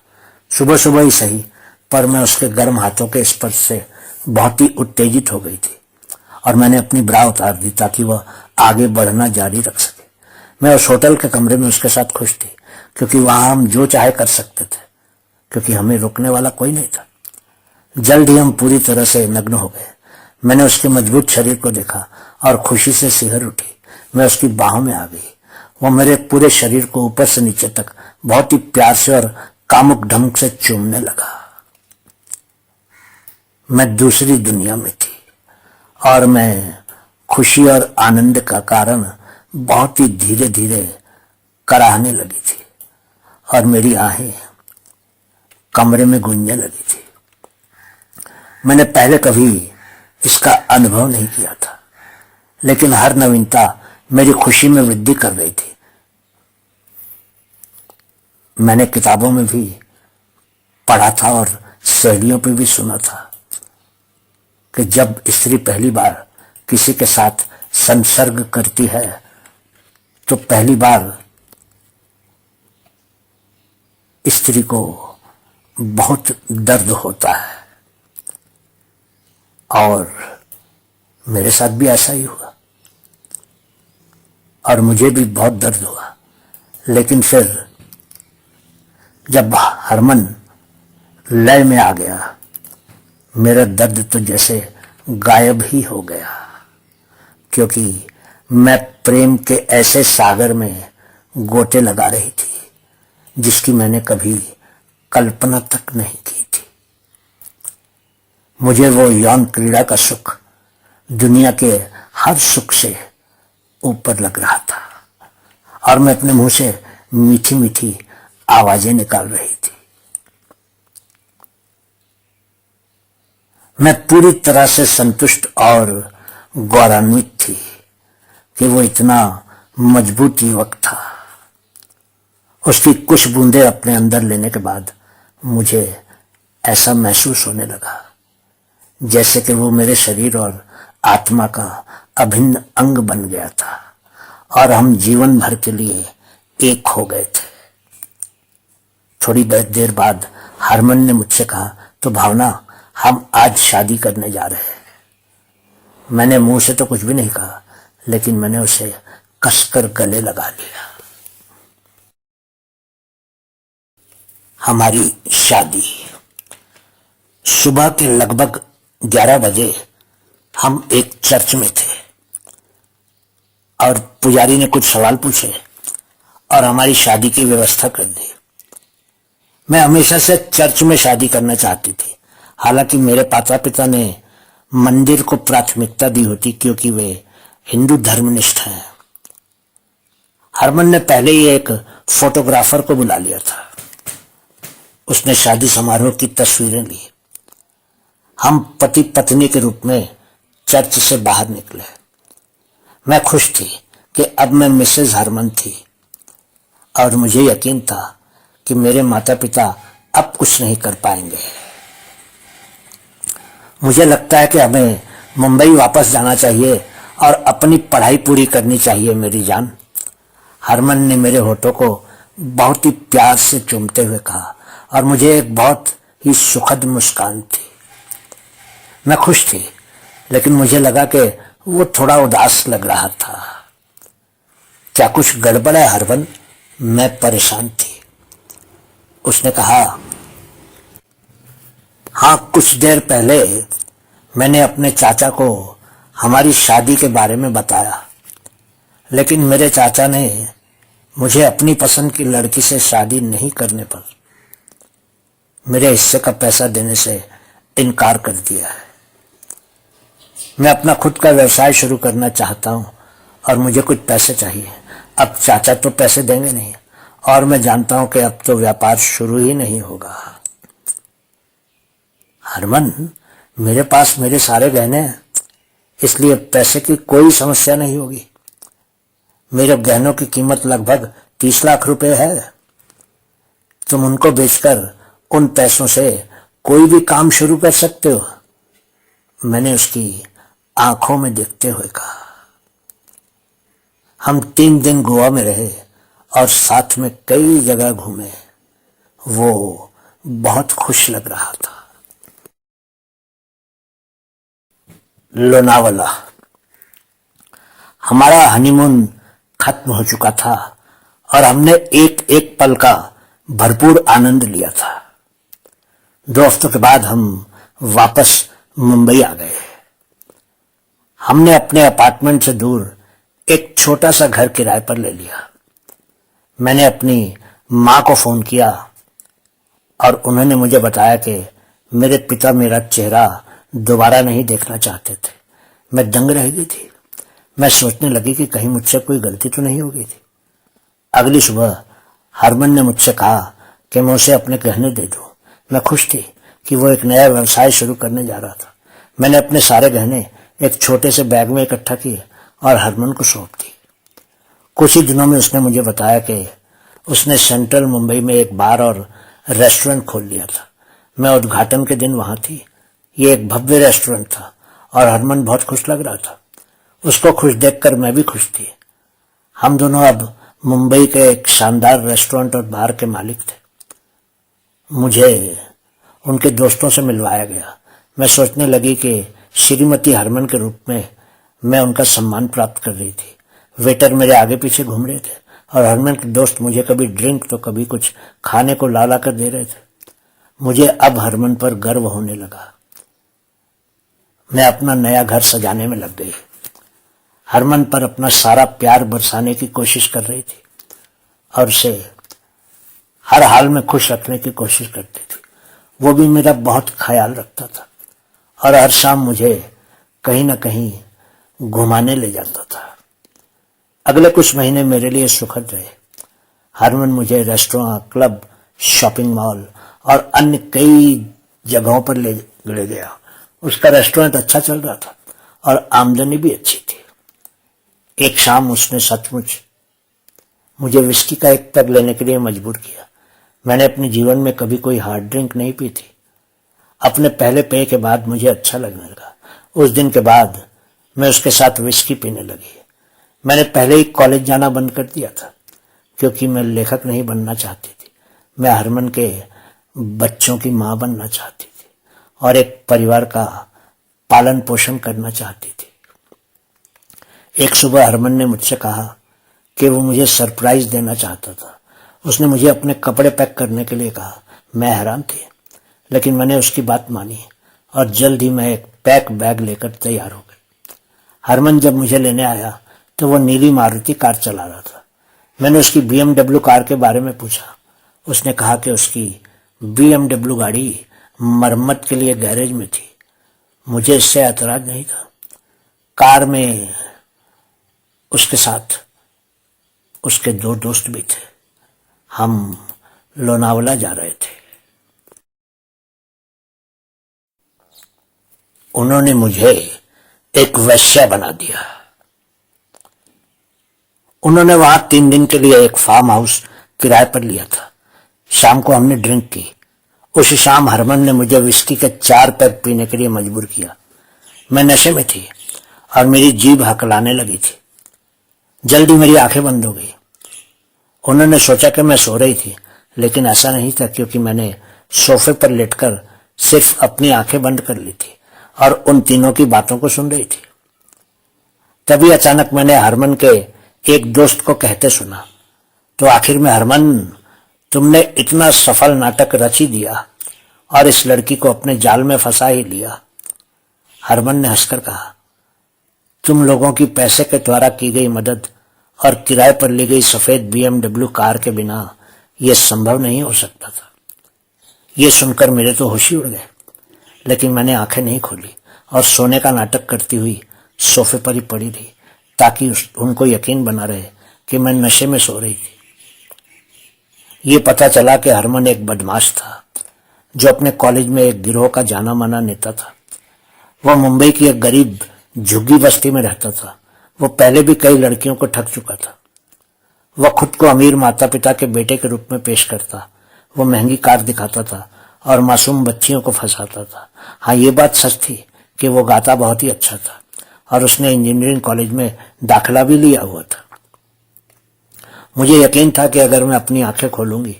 सुबह सुबह ही सही, पर मैं उसके गर्म हाथों के स्पर्श से बहुत ही उत्तेजित हो गई थी और मैंने अपनी ब्रा उतार दी ताकि वह आगे बढ़ना जारी रख सके। मैं उस होटल के कमरे में उसके साथ खुश थी क्योंकि वहां हम जो चाहे कर सकते थे क्योंकि हमें रोकने वाला कोई नहीं था। जल्द ही हम पूरी तरह से नग्न हो गए। मैंने उसके मजबूत शरीर को देखा और खुशी से सिहर उठी। मैं उसकी बाहों में आ गई। वो मेरे पूरे शरीर को ऊपर से नीचे तक बहुत ही प्यार से और कामुक ढंग से चूमने लगा। मैं दूसरी दुनिया में थी और मैं खुशी और आनंद का कारण बहुत ही धीरे धीरे कराहने लगी थी और मेरी आहें कमरे में गूंजने लगी थी। मैंने पहले कभी इसका अनुभव नहीं किया था, लेकिन हर नवीनता मेरी खुशी में वृद्धि कर रही थी। मैंने किताबों में भी पढ़ा था और सहेलियों पे भी सुना था कि जब स्त्री पहली बार किसी के साथ संसर्ग करती है तो पहली बार स्त्री को बहुत दर्द होता है और मेरे साथ भी ऐसा ही हुआ और मुझे भी बहुत दर्द हुआ। लेकिन फिर जब हरमन लय में आ गया, मेरा दर्द तो जैसे गायब ही हो गया क्योंकि मैं प्रेम के ऐसे सागर में गोते लगा रही थी जिसकी मैंने कभी कल्पना तक नहीं की थी। मुझे वो यौन क्रीड़ा का सुख दुनिया के हर सुख से ऊपर लग रहा था और मैं अपने मुंह से मीठी मीठी आवाजें निकाल रही थी। मैं पूरी तरह से संतुष्ट और गौरवान्वित थी कि वो इतना मजबूत युवक था। उसकी कुछ बूंदें अपने अंदर लेने के बाद मुझे ऐसा महसूस होने लगा जैसे कि वो मेरे शरीर और आत्मा का अभिन्न अंग बन गया था और हम जीवन भर के लिए एक हो गए थे। थोड़ी देर बाद हरमन ने मुझसे कहा, तो भावना, हम आज शादी करने जा रहे हैं। मैंने मुंह से तो कुछ भी नहीं कहा, लेकिन मैंने उसे कसकर गले लगा लिया। हमारी शादी। सुबह के लगभग 11 बजे हम एक चर्च में थे और पुजारी ने कुछ सवाल पूछे और हमारी शादी की व्यवस्था कर दी। मैं हमेशा से चर्च में शादी करना चाहती थी, हालांकि मेरे माता पिता ने मंदिर को प्राथमिकता दी होती क्योंकि वे हिंदू धर्मनिष्ठ हैं। हरमन ने पहले ही एक फोटोग्राफर को बुला लिया था। उसने शादी समारोह की तस्वीरें ली। हम पति पत्नी के रूप में चर्च से बाहर निकले। मैं खुश थी कि अब मैं मिसेज हरमन थी और मुझे यकीन था कि मेरे माता पिता अब कुछ नहीं कर पाएंगे। मुझे लगता है कि हमें मुंबई वापस जाना चाहिए और अपनी पढ़ाई पूरी करनी चाहिए मेरी जान। हरमन ने मेरे होठों को बहुत ही प्यार से चूमते हुए कहा और मुझे एक बहुत ही सुखद मुस्कान थी। मैं खुश थी, लेकिन मुझे लगा कि वो थोड़ा उदास लग रहा था। क्या कुछ गड़बड़ है हरमन? मैं परेशान थी। उसने कहा, हाँ, कुछ देर पहले मैंने अपने चाचा को हमारी शादी के बारे में बताया, लेकिन मेरे चाचा ने मुझे अपनी पसंद की लड़की से शादी नहीं करने पर मेरे हिस्से का पैसा देने से इनकार कर दिया है। मैं अपना खुद का व्यवसाय शुरू करना चाहता हूं और मुझे कुछ पैसे चाहिए। अब चाचा तो पैसे देंगे नहीं और मैं जानता हूं कि अब तो व्यापार शुरू ही नहीं होगा। हरमन, मेरे पास मेरे सारे गहने हैं, इसलिए पैसे की कोई समस्या नहीं होगी। मेरे गहनों की कीमत लगभग 30 लाख रुपए है। तुम उनको बेचकर उन पैसों से कोई भी काम शुरू कर सकते हो। मैंने उसकी आंखों में देखते हुए कहा। हम 3 दिन गोवा में रहे और साथ में कई जगह घूमे। वो बहुत खुश लग रहा था। लोनावला। हमारा हनीमून खत्म हो चुका था और हमने एक एक पल का भरपूर आनंद लिया था। 2 हफ्तों के बाद हम वापस मुंबई आ गए। हमने अपने अपार्टमेंट से दूर एक छोटा सा घर किराए पर ले लिया। मैंने अपनी मां को फोन किया और उन्होंने मुझे बताया कि मेरे पिता मेरा चेहरा दोबारा नहीं देखना चाहते थे। मैं दंग रह गई थी। मैं सोचने लगी कि कहीं मुझसे कोई गलती तो नहीं हो गई थी। अगली सुबह हरमन ने मुझसे कहा कि मैं उसे अपने गहने दे दूं। मैं खुश थी कि वो एक नया व्यवसाय शुरू करने जा रहा था। मैंने अपने सारे गहने एक छोटे से बैग में इकट्ठा किए और हरमन को सौंप दी। कुछ ही दिनों में उसने मुझे बताया कि उसने सेंट्रल मुंबई में एक बार और रेस्टोरेंट खोल लिया था। मैं उद्घाटन के दिन वहां थी। ये एक भव्य रेस्टोरेंट था और हरमन बहुत खुश लग रहा था। उसको खुश देखकर मैं भी खुश थी। हम दोनों अब मुंबई के एक शानदार रेस्टोरेंट और बार के मालिक थे। मुझे उनके दोस्तों से मिलवाया गया। मैं सोचने लगी कि श्रीमती हरमन के रूप में मैं उनका सम्मान प्राप्त कर रही थी। वेटर मेरे आगे पीछे घूम रहे थे और हरमन के दोस्त मुझे कभी ड्रिंक तो कभी कुछ खाने को ला ला कर दे रहे थे। मुझे अब हरमन पर गर्व होने लगा। मैं अपना नया घर सजाने में लग गई। हरमन पर अपना सारा प्यार बरसाने की कोशिश कर रही थी और उसे हर हाल में खुश रखने की कोशिश करती थी। वो भी मेरा बहुत ख्याल रखता था और हर शाम मुझे कहीं न कहीं घुमाने ले जाता था। अगले कुछ महीने मेरे लिए सुखद रहे। हरमन मुझे रेस्टोरेंट, क्लब, शॉपिंग मॉल और अन्य कई जगहों पर ले गया। उसका रेस्टोरेंट अच्छा चल रहा था और आमदनी भी अच्छी थी। एक शाम उसने सचमुच मुझे विस्की का एक पैग लेने के लिए मजबूर किया। मैंने अपने जीवन में कभी कोई हार्ड ड्रिंक नहीं पी थी। अपने पहले पेय के बाद मुझे अच्छा लगने लगा। उस दिन के बाद मैं उसके साथ विस्की पीने लगी। मैंने पहले ही कॉलेज जाना बंद कर दिया था क्योंकि मैं लेखक नहीं बनना चाहती थी। मैं हरमन के बच्चों की मां बनना चाहती थी और एक परिवार का पालन पोषण करना चाहती थी। एक सुबह हरमन ने मुझसे कहा कि वो मुझे सरप्राइज देना चाहता था। उसने मुझे अपने कपड़े पैक करने के लिए कहा। मैं हैरान थी, लेकिन मैंने उसकी बात मानी और जल्द ही मैं एक पैक बैग लेकर तैयार हो गई। हरमन जब मुझे लेने आया तो वो नीली मारुति कार चला रहा था। मैंने उसकी BMW कार के बारे में पूछा। उसने कहा कि उसकी BMW गाड़ी मरम्मत के लिए गैरेज में थी। मुझे इससे ऐतराज नहीं था। कार में उसके साथ उसके 2 दोस्त भी थे। हम लोनावला जा रहे थे। उन्होंने मुझे एक वेश्या बना दिया। उन्होंने वहां 3 दिन के लिए एक फार्म हाउस किराए पर लिया था। शाम को हमने ड्रिंक की। उसी शाम हरमन ने मुझे विस्की के 4 पैक पीने के लिए मजबूर किया। मैं नशे में थी और मेरी जीभ हकलाने लगी थी। जल्दी मेरी आंखें बंद हो गई। उन्होंने सोचा कि मैं सो रही थी, लेकिन ऐसा नहीं था, क्योंकि मैंने सोफे पर लेटकर सिर्फ अपनी आंखें बंद कर ली थी और उन तीनों की बातों को सुन रही थी। तभी अचानक मैंने हरमन के एक दोस्त को कहते सुना, तो आखिर में हरमन, तुमने इतना सफल नाटक रच ही दिया और इस लड़की को अपने जाल में फंसा ही लिया। हरमन ने हंसकर कहा, तुम लोगों की पैसे के द्वारा की गई मदद और किराए पर ली गई सफेद BMW कार के बिना यह संभव नहीं हो सकता था। ये सुनकर मेरे तो होश ही उड़ गए, लेकिन मैंने आंखें नहीं खोली और सोने का नाटक करती हुई सोफे पर ही पड़ी रही, ताकि उनको यकीन बना रहे कि मैं नशे में सो रही थी। ये पता चला कि हरमन एक बदमाश था, जो अपने कॉलेज में एक गिरोह का जाना माना नेता था। वह मुंबई की एक गरीब झुग्गी बस्ती में रहता था। वो पहले भी कई लड़कियों को ठग चुका था। वह खुद को अमीर माता पिता के बेटे के रूप में पेश करता। वो महंगी कार दिखाता था और मासूम बच्चियों को फंसाता था। हाँ, ये बात सच थी कि वो गाता बहुत ही अच्छा था और उसने इंजीनियरिंग कॉलेज में दाखिला भी लिया हुआ था। मुझे यकीन था कि अगर मैं अपनी आंखें खोलूंगी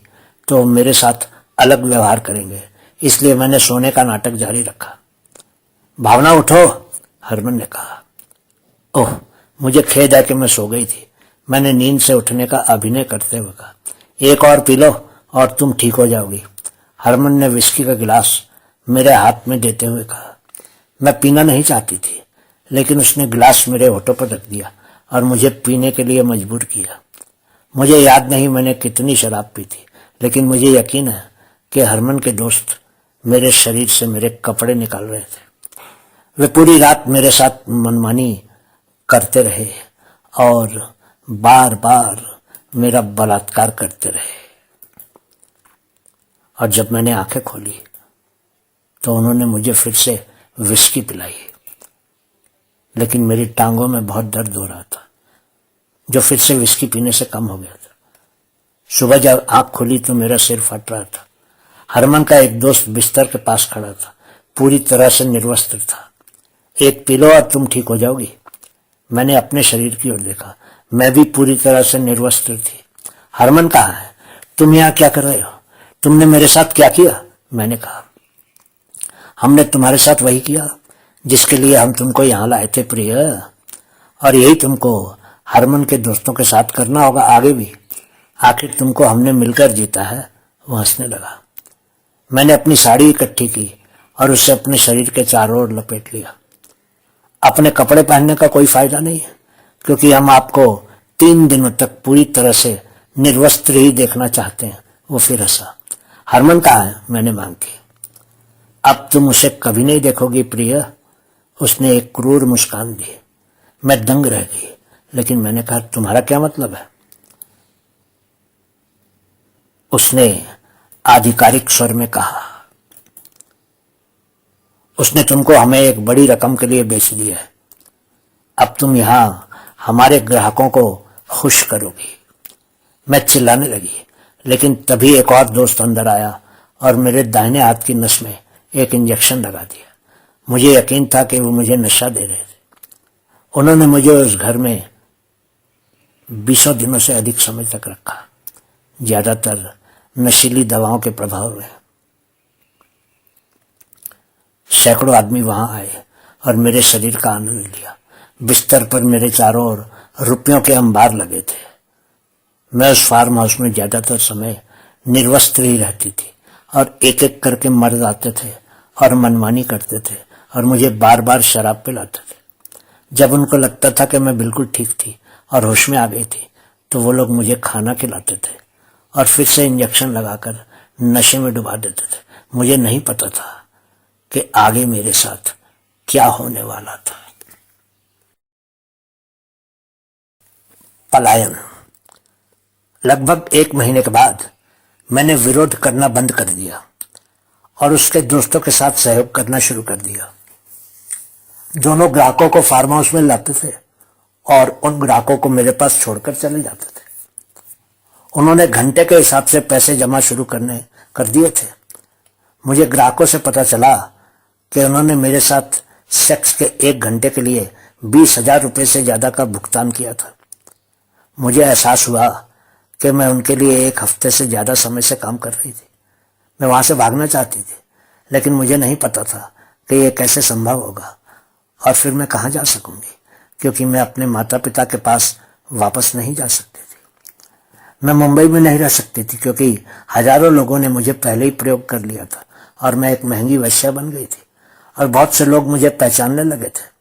तो मेरे साथ अलग व्यवहार करेंगे, इसलिए मैंने सोने का नाटक जारी रखा। भावना, उठो, हरमन ने कहा। ओह, मुझे खेद है कि मैं सो गई थी। मैंने नींद से उठने का अभिनय करते हुए कहा, एक और पी लो और तुम ठीक हो जाओगी। हरमन ने विस्की का गिलास मेरे हाथ में देते हुए कहा। मैं पीना नहीं चाहती थी, लेकिन उसने गिलास मेरे होठों पर रख दिया और मुझे पीने के लिए मजबूर किया। मुझे याद नहीं मैंने कितनी शराब पी थी, लेकिन मुझे यकीन है कि हरमन के दोस्त मेरे शरीर से मेरे कपड़े निकाल रहे थे। वे पूरी रात मेरे साथ मनमानी करते रहे और बार बार मेरा बलात्कार करते रहे। और जब मैंने आंखें खोली तो उन्होंने मुझे फिर से विस्की पिलाई, लेकिन मेरी टांगों में बहुत दर्द हो रहा था, जो फिर से विस्की पीने से कम हो गया था। सुबह जब आंख खुली तो मेरा सिर फट रहा था। हरमन का एक दोस्त बिस्तर के पास खड़ा था, पूरी तरह से निर्वस्त्र था। एक पी लो और तुम ठीक हो जाओगी। मैंने अपने शरीर की ओर देखा। मैं भी पूरी तरह से निर्वस्त्र थी। हरमन कहाँ है? तुम यहाँ क्या कर रहे हो? तुमने मेरे साथ क्या किया? मैंने कहा। हमने तुम्हारे साथ वही किया जिसके लिए हम तुमको यहाँ लाए थे प्रिय, और यही तुमको हरमन के दोस्तों के साथ करना होगा आगे भी। आखिर तुमको हमने मिलकर जीता है। वो हंसने लगा। मैंने अपनी साड़ी इकट्ठी की और उसे अपने शरीर के चारों ओर लपेट लिया। अपने कपड़े पहनने का कोई फायदा नहीं है, क्योंकि हम आपको 3 दिनों तक पूरी तरह से निर्वस्त्र ही देखना चाहते हैं। वो फिर हंसा। हरमन कहाँ है? मैंने मांग की। अब तुम उसे कभी नहीं देखोगी प्रिय। उसने एक क्रूर मुस्कान दी। मैं दंग रह गई, लेकिन मैंने कहा, तुम्हारा क्या मतलब है? उसने आधिकारिक स्वर में कहा, उसने तुमको हमें एक बड़ी रकम के लिए बेच दिया है। अब तुम यहां हमारे ग्राहकों को खुश करोगी। मैं चिल्लाने लगी, लेकिन तभी एक और दोस्त अंदर आया और मेरे दाहिने हाथ की नस में एक इंजेक्शन लगा दिया। मुझे यकीन था कि वो मुझे नशा दे रहे थे। उन्होंने मुझे उस घर में 20 दिनों से अधिक समय तक रखा, ज्यादातर नशीली दवाओं के प्रभाव में। सैकड़ों आदमी वहां आए और मेरे शरीर का आनंद लिया। बिस्तर पर मेरे चारों ओर रुपयों के अंबार लगे थे। मैं उस फार्म हाउस में ज्यादातर समय निर्वस्त्र ही रहती थी और एक एक करके मर्द आते थे और मनमानी करते थे और मुझे बार बार शराब पिलाते थे। जब उनको लगता था कि मैं बिल्कुल ठीक थी और होश में आ गई थी, तो वो लोग मुझे खाना खिलाते थे और फिर से इंजेक्शन लगाकर नशे में डुबा देते थे। मुझे नहीं पता था कि आगे मेरे साथ क्या होने वाला था। पलायन। लगभग 1 महीने के बाद मैंने विरोध करना बंद कर दिया और उसके दोस्तों के साथ सहयोग करना शुरू कर दिया। दोनों ग्राहकों को फार्म हाउस में लाते थे और उन ग्राहकों को मेरे पास छोड़कर चले जाते थे। उन्होंने घंटे के हिसाब से पैसे जमा शुरू कर दिए थे। मुझे ग्राहकों से पता चला कि उन्होंने मेरे साथ सेक्स के 1 घंटे के लिए 20,000 रुपये से ज्यादा का भुगतान किया था। मुझे एहसास हुआ कि मैं उनके लिए 1 हफ्ते से ज्यादा समय से काम कर रही थी। मैं वहां से भागना चाहती थी, लेकिन मुझे नहीं पता था कि यह कैसे संभव होगा और फिर मैं कहाँ जा सकूंगी, क्योंकि मैं अपने माता पिता के पास वापस नहीं जा सकती थी। मैं मुंबई में नहीं रह सकती थी, क्योंकि हजारों लोगों ने मुझे पहले ही प्रयोग कर लिया था और मैं एक महंगी वेश्या बन गई थी और बहुत से लोग मुझे पहचानने लगे थे।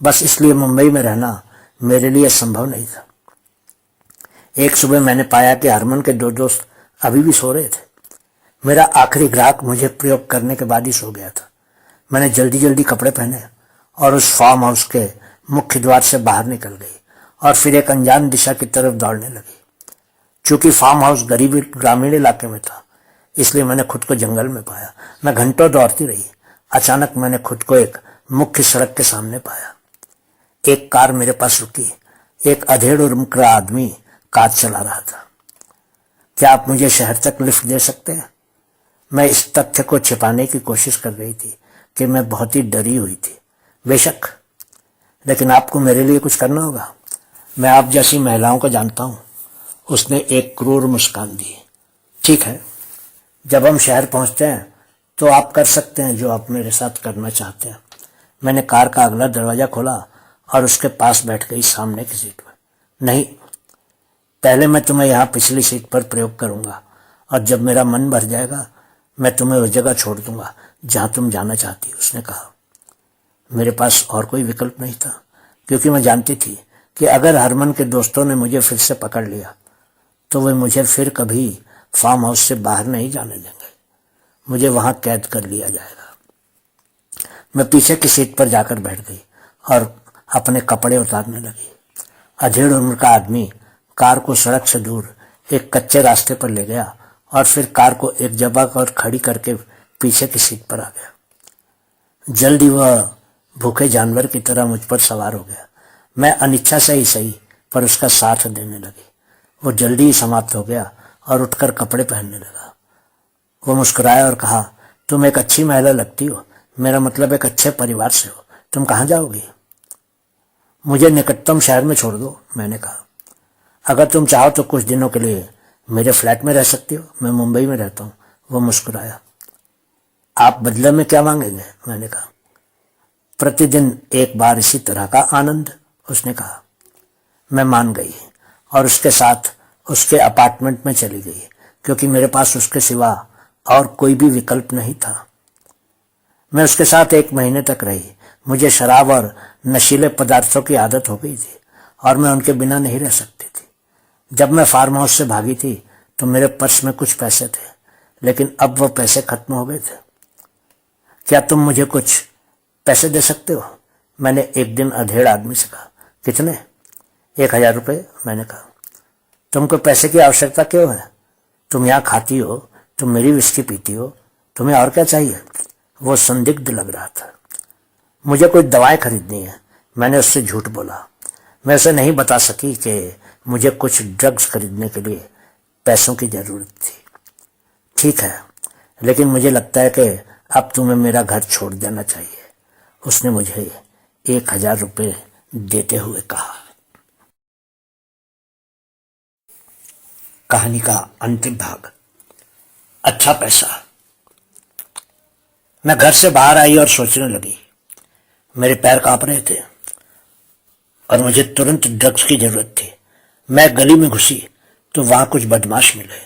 बस इसलिए मुंबई में रहना मेरे लिए संभव नहीं था। एक सुबह मैंने पाया कि हरमन के 2 दोस्त अभी भी सो रहे थे। मेरा आखिरी ग्राहक मुझे प्रयोग करने के बाद ही सो गया था। मैंने जल्दी जल्दी कपड़े पहने और उस फार्म हाउस के मुख्य द्वार से बाहर निकल गई और फिर एक अनजान दिशा की तरफ दौड़ने लगी। चूंकि फार्म हाउस गरीब ग्रामीण इलाके में था, इसलिए मैंने खुद को जंगल में पाया। मैं घंटों दौड़ती रही। अचानक मैंने खुद को एक मुख्य सड़क के सामने पाया। एक कार मेरे पास रुकी। एक अधेड़ उम्र का आदमी कार चला रहा था। क्या आप मुझे शहर तक लिफ्ट दे सकते हैं? मैं इस तथ्य को छिपाने की कोशिश कर रही थी कि मैं बहुत ही डरी हुई थी। बेशक, लेकिन आपको मेरे लिए कुछ करना होगा। मैं आप जैसी महिलाओं को जानता हूं। उसने एक क्रूर मुस्कान दी। ठीक है, जब हम शहर पहुंचते हैं तो आप कर सकते हैं जो आप मेरे साथ करना चाहते हैं। मैंने कार का अगला दरवाजा खोला और उसके पास बैठ गई, सामने की सीट पर। नहीं, पहले मैं तुम्हें यहाँ पिछली सीट पर प्रयोग करूंगा और जब मेरा मन भर जाएगा मैं तुम्हें उस जगह छोड़ दूंगा जहां तुम जाना चाहती हो, उसने कहा। मेरे पास और कोई विकल्प नहीं था, क्योंकि मैं जानती थी कि अगर हरमन के दोस्तों ने मुझे फिर से पकड़ लिया तो वे मुझे फिर कभी फार्म हाउस से बाहर नहीं जाने देंगे। मुझे वहां कैद कर लिया जाएगा। मैं पीछे की सीट पर जाकर बैठ गई और अपने कपड़े उतारने लगी। अधेड़ उम्र का आदमी कार को सड़क से दूर एक कच्चे रास्ते पर ले गया और फिर कार को एक जगह पर खड़ी करके पीछे की सीट पर आ गया। जल्द ही वह भूखे जानवर की तरह मुझ पर सवार हो गया। मैं अनिच्छा से ही सही, पर उसका साथ देने लगी। वो जल्दी ही समाप्त हो गया और उठकर कपड़े पहनने लगा। वो मुस्कुराया और कहा, तुम एक अच्छी महिला लगती हो। मेरा मतलब एक अच्छे परिवार से हो। तुम कहाँ जाओगी? मुझे निकटतम शहर में छोड़ दो, मैंने कहा। अगर तुम चाहो तो कुछ दिनों के लिए मेरे फ्लैट में रह सकती हो। मैं मुंबई में रहता हूँ। वो मुस्कुराया। आप बदले में क्या मांगेंगे? मैंने कहा। प्रतिदिन एक बार इसी तरह का आनंद, उसने कहा। मैं मान गई और उसके साथ उसके अपार्टमेंट में चली गई, क्योंकि मेरे पास उसके सिवा और कोई भी विकल्प नहीं था। मैं उसके साथ 1 महीने तक रही। मुझे शराब और नशीले पदार्थों की आदत हो गई थी और मैं उनके बिना नहीं रह सकती थी। जब मैं फार्म हाउस से भागी थी तो मेरे पर्स में कुछ पैसे थे, लेकिन अब वो पैसे खत्म हो गए थे। क्या तुम मुझे कुछ पैसे दे सकते हो? मैंने एक दिन अधेड़ आदमी से कहा। कितने? 1,000 रुपये, मैंने कहा। तुमको पैसे की आवश्यकता क्यों है? तुम यहाँ खाती हो, तुम मेरी विस्की पीती हो, तुम्हें और क्या चाहिए? वो संदिग्ध लग रहा था। मुझे कोई दवाएं खरीदनी है, मैंने उससे झूठ बोला। मैं उसे नहीं बता सकी कि मुझे कुछ ड्रग्स खरीदने के लिए पैसों की जरूरत थी। ठीक है, लेकिन मुझे लगता है कि अब तुम्हें मेरा घर छोड़ देना चाहिए, उसने मुझे 1,000 रुपये देते हुए कहा। कहानी का अंतिम भाग। अच्छा पैसा। मैं घर से बाहर आई और सोचने लगी। मेरे पैर कांप रहे थे और मुझे तुरंत ड्रग्स की जरूरत थी। मैं गली में घुसी तो वहां कुछ बदमाश मिले।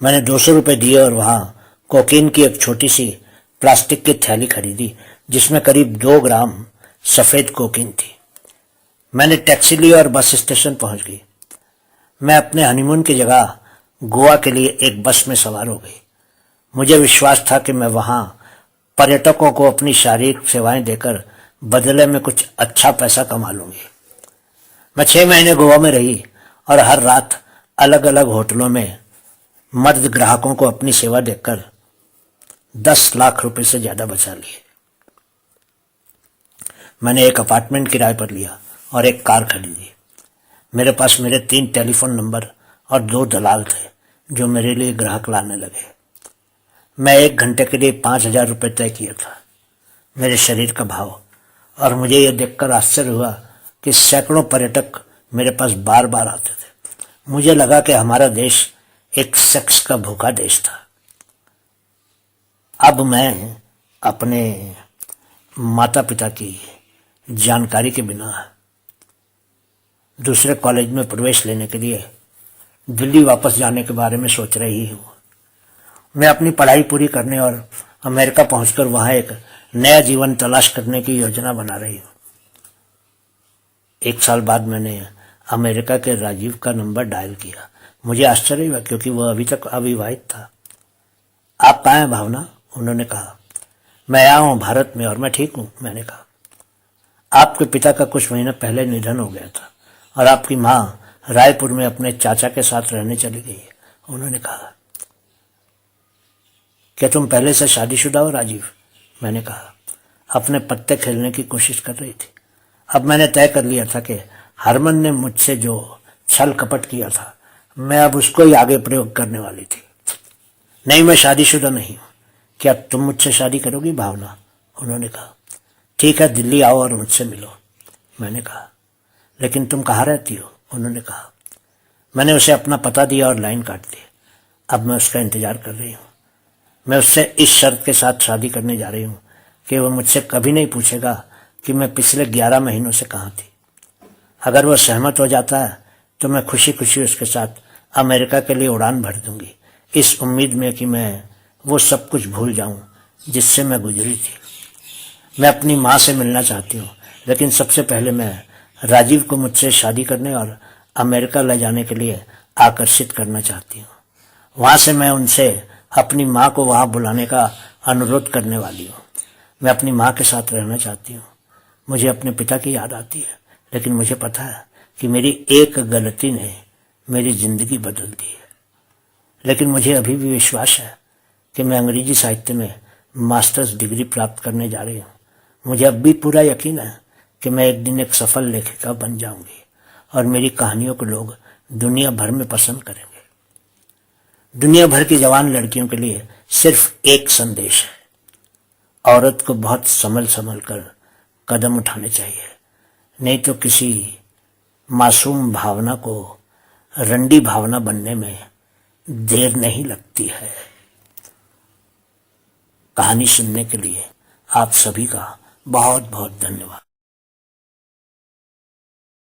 मैंने 200 रुपये दिए और वहां कोकीन की एक छोटी सी प्लास्टिक की थैली खरीदी, जिसमें करीब 2 ग्राम सफेद कोकीन थी। मैंने टैक्सी ली और बस स्टेशन पहुंच गई। मैं अपने हनीमून की जगह गोवा के लिए एक बस में सवार हो गई। मुझे विश्वास था कि मैं वहां पर्यटकों को अपनी शारीरिक सेवाएं देकर बदले में कुछ अच्छा पैसा कमा लूंगी। मैं 6 महीने गोवा में रही और हर रात अलग अलग होटलों में मर्द ग्राहकों को अपनी सेवा देकर 10 लाख रुपए से ज्यादा बचा लिए। मैंने एक अपार्टमेंट किराए पर लिया और एक कार खरीदी। मेरे पास मेरे 3 टेलीफोन नंबर और 2 दलाल थे जो मेरे लिए ग्राहक लाने लगे। मैं 1 घंटे के लिए 5,000 रुपये तय किया था, मेरे शरीर का भाव। और मुझे यह देखकर आश्चर्य हुआ कि सैकड़ों पर्यटक मेरे पास बार बार आते थे। मुझे लगा कि हमारा देश एक सेक्स का भूखा देश था। अब मैं अपने माता पिता की जानकारी के बिना दूसरे कॉलेज में प्रवेश लेने के लिए दिल्ली वापस जाने के बारे में सोच रही हूँ। मैं अपनी पढ़ाई पूरी करने और अमेरिका पहुंचकर वहां एक नया जीवन तलाश करने की योजना बना रही हूँ। 1 साल बाद मैंने अमेरिका के राजीव का नंबर डायल किया। मुझे आश्चर्य हुआ क्योंकि वह अभी तक अविवाहित था। आप कहाँ हैं भावना? उन्होंने कहा। मैं आया हूँ भारत में और मैं ठीक हूँ, मैंने कहा। आपके पिता का कुछ महीने पहले निधन हो गया था और आपकी माँ रायपुर में अपने चाचा के साथ रहने चली गई है, उन्होंने कहा। क्या तुम पहले से शादीशुदा हो राजीव? मैंने कहा। अपने पत्ते खेलने की कोशिश कर रही थी। अब मैंने तय कर लिया था कि हरमन ने मुझसे जो छल कपट किया था, मैं अब उसको ही आगे प्रयोग करने वाली थी। नहीं, मैं शादीशुदा नहीं हूं। क्या तुम मुझसे शादी करोगी भावना? उन्होंने कहा। ठीक है, दिल्ली आओ और मुझसे मिलो, मैंने कहा। लेकिन तुम कहाँ रहती हो? उन्होंने कहा। मैंने उसे अपना पता दिया और लाइन काट दी। अब मैं उसका इंतजार कर रही हूँ। मैं उससे इस शर्त के साथ शादी करने जा रही हूँ कि वह मुझसे कभी नहीं पूछेगा कि मैं पिछले 11 महीनों से कहाँ थी। अगर वह सहमत हो जाता है तो मैं खुशी खुशी उसके साथ अमेरिका के लिए उड़ान भर दूंगी, इस उम्मीद में कि मैं वो सब कुछ भूल जाऊं जिससे मैं गुजरी थी। मैं अपनी माँ से मिलना चाहती हूँ, लेकिन सबसे पहले मैं राजीव को मुझसे शादी करने और अमेरिका ले जाने के लिए आकर्षित करना चाहती हूँ। वहां से मैं उनसे अपनी माँ को वहां बुलाने का अनुरोध करने वाली हूँ। मैं अपनी माँ के साथ रहना चाहती हूँ। मुझे अपने पिता की याद आती है, लेकिन मुझे पता है कि मेरी एक गलती ने मेरी जिंदगी बदल दी है। लेकिन मुझे अभी भी विश्वास है कि मैं अंग्रेजी साहित्य में मास्टर्स डिग्री प्राप्त करने जा रही हूँ। मुझे अब भी पूरा यकीन है कि मैं एक दिन एक सफल लेखिका बन जाऊंगी और मेरी कहानियों को लोग दुनिया भर में पसंद करेंगे। दुनिया भर की जवान लड़कियों के लिए सिर्फ एक संदेश है: औरत को बहुत संभल संभल कर कदम उठाने चाहिए, नहीं तो किसी मासूम भावना को रंडी भावना बनने में देर नहीं लगती है। कहानी सुनने के लिए आप सभी का बहुत बहुत धन्यवाद।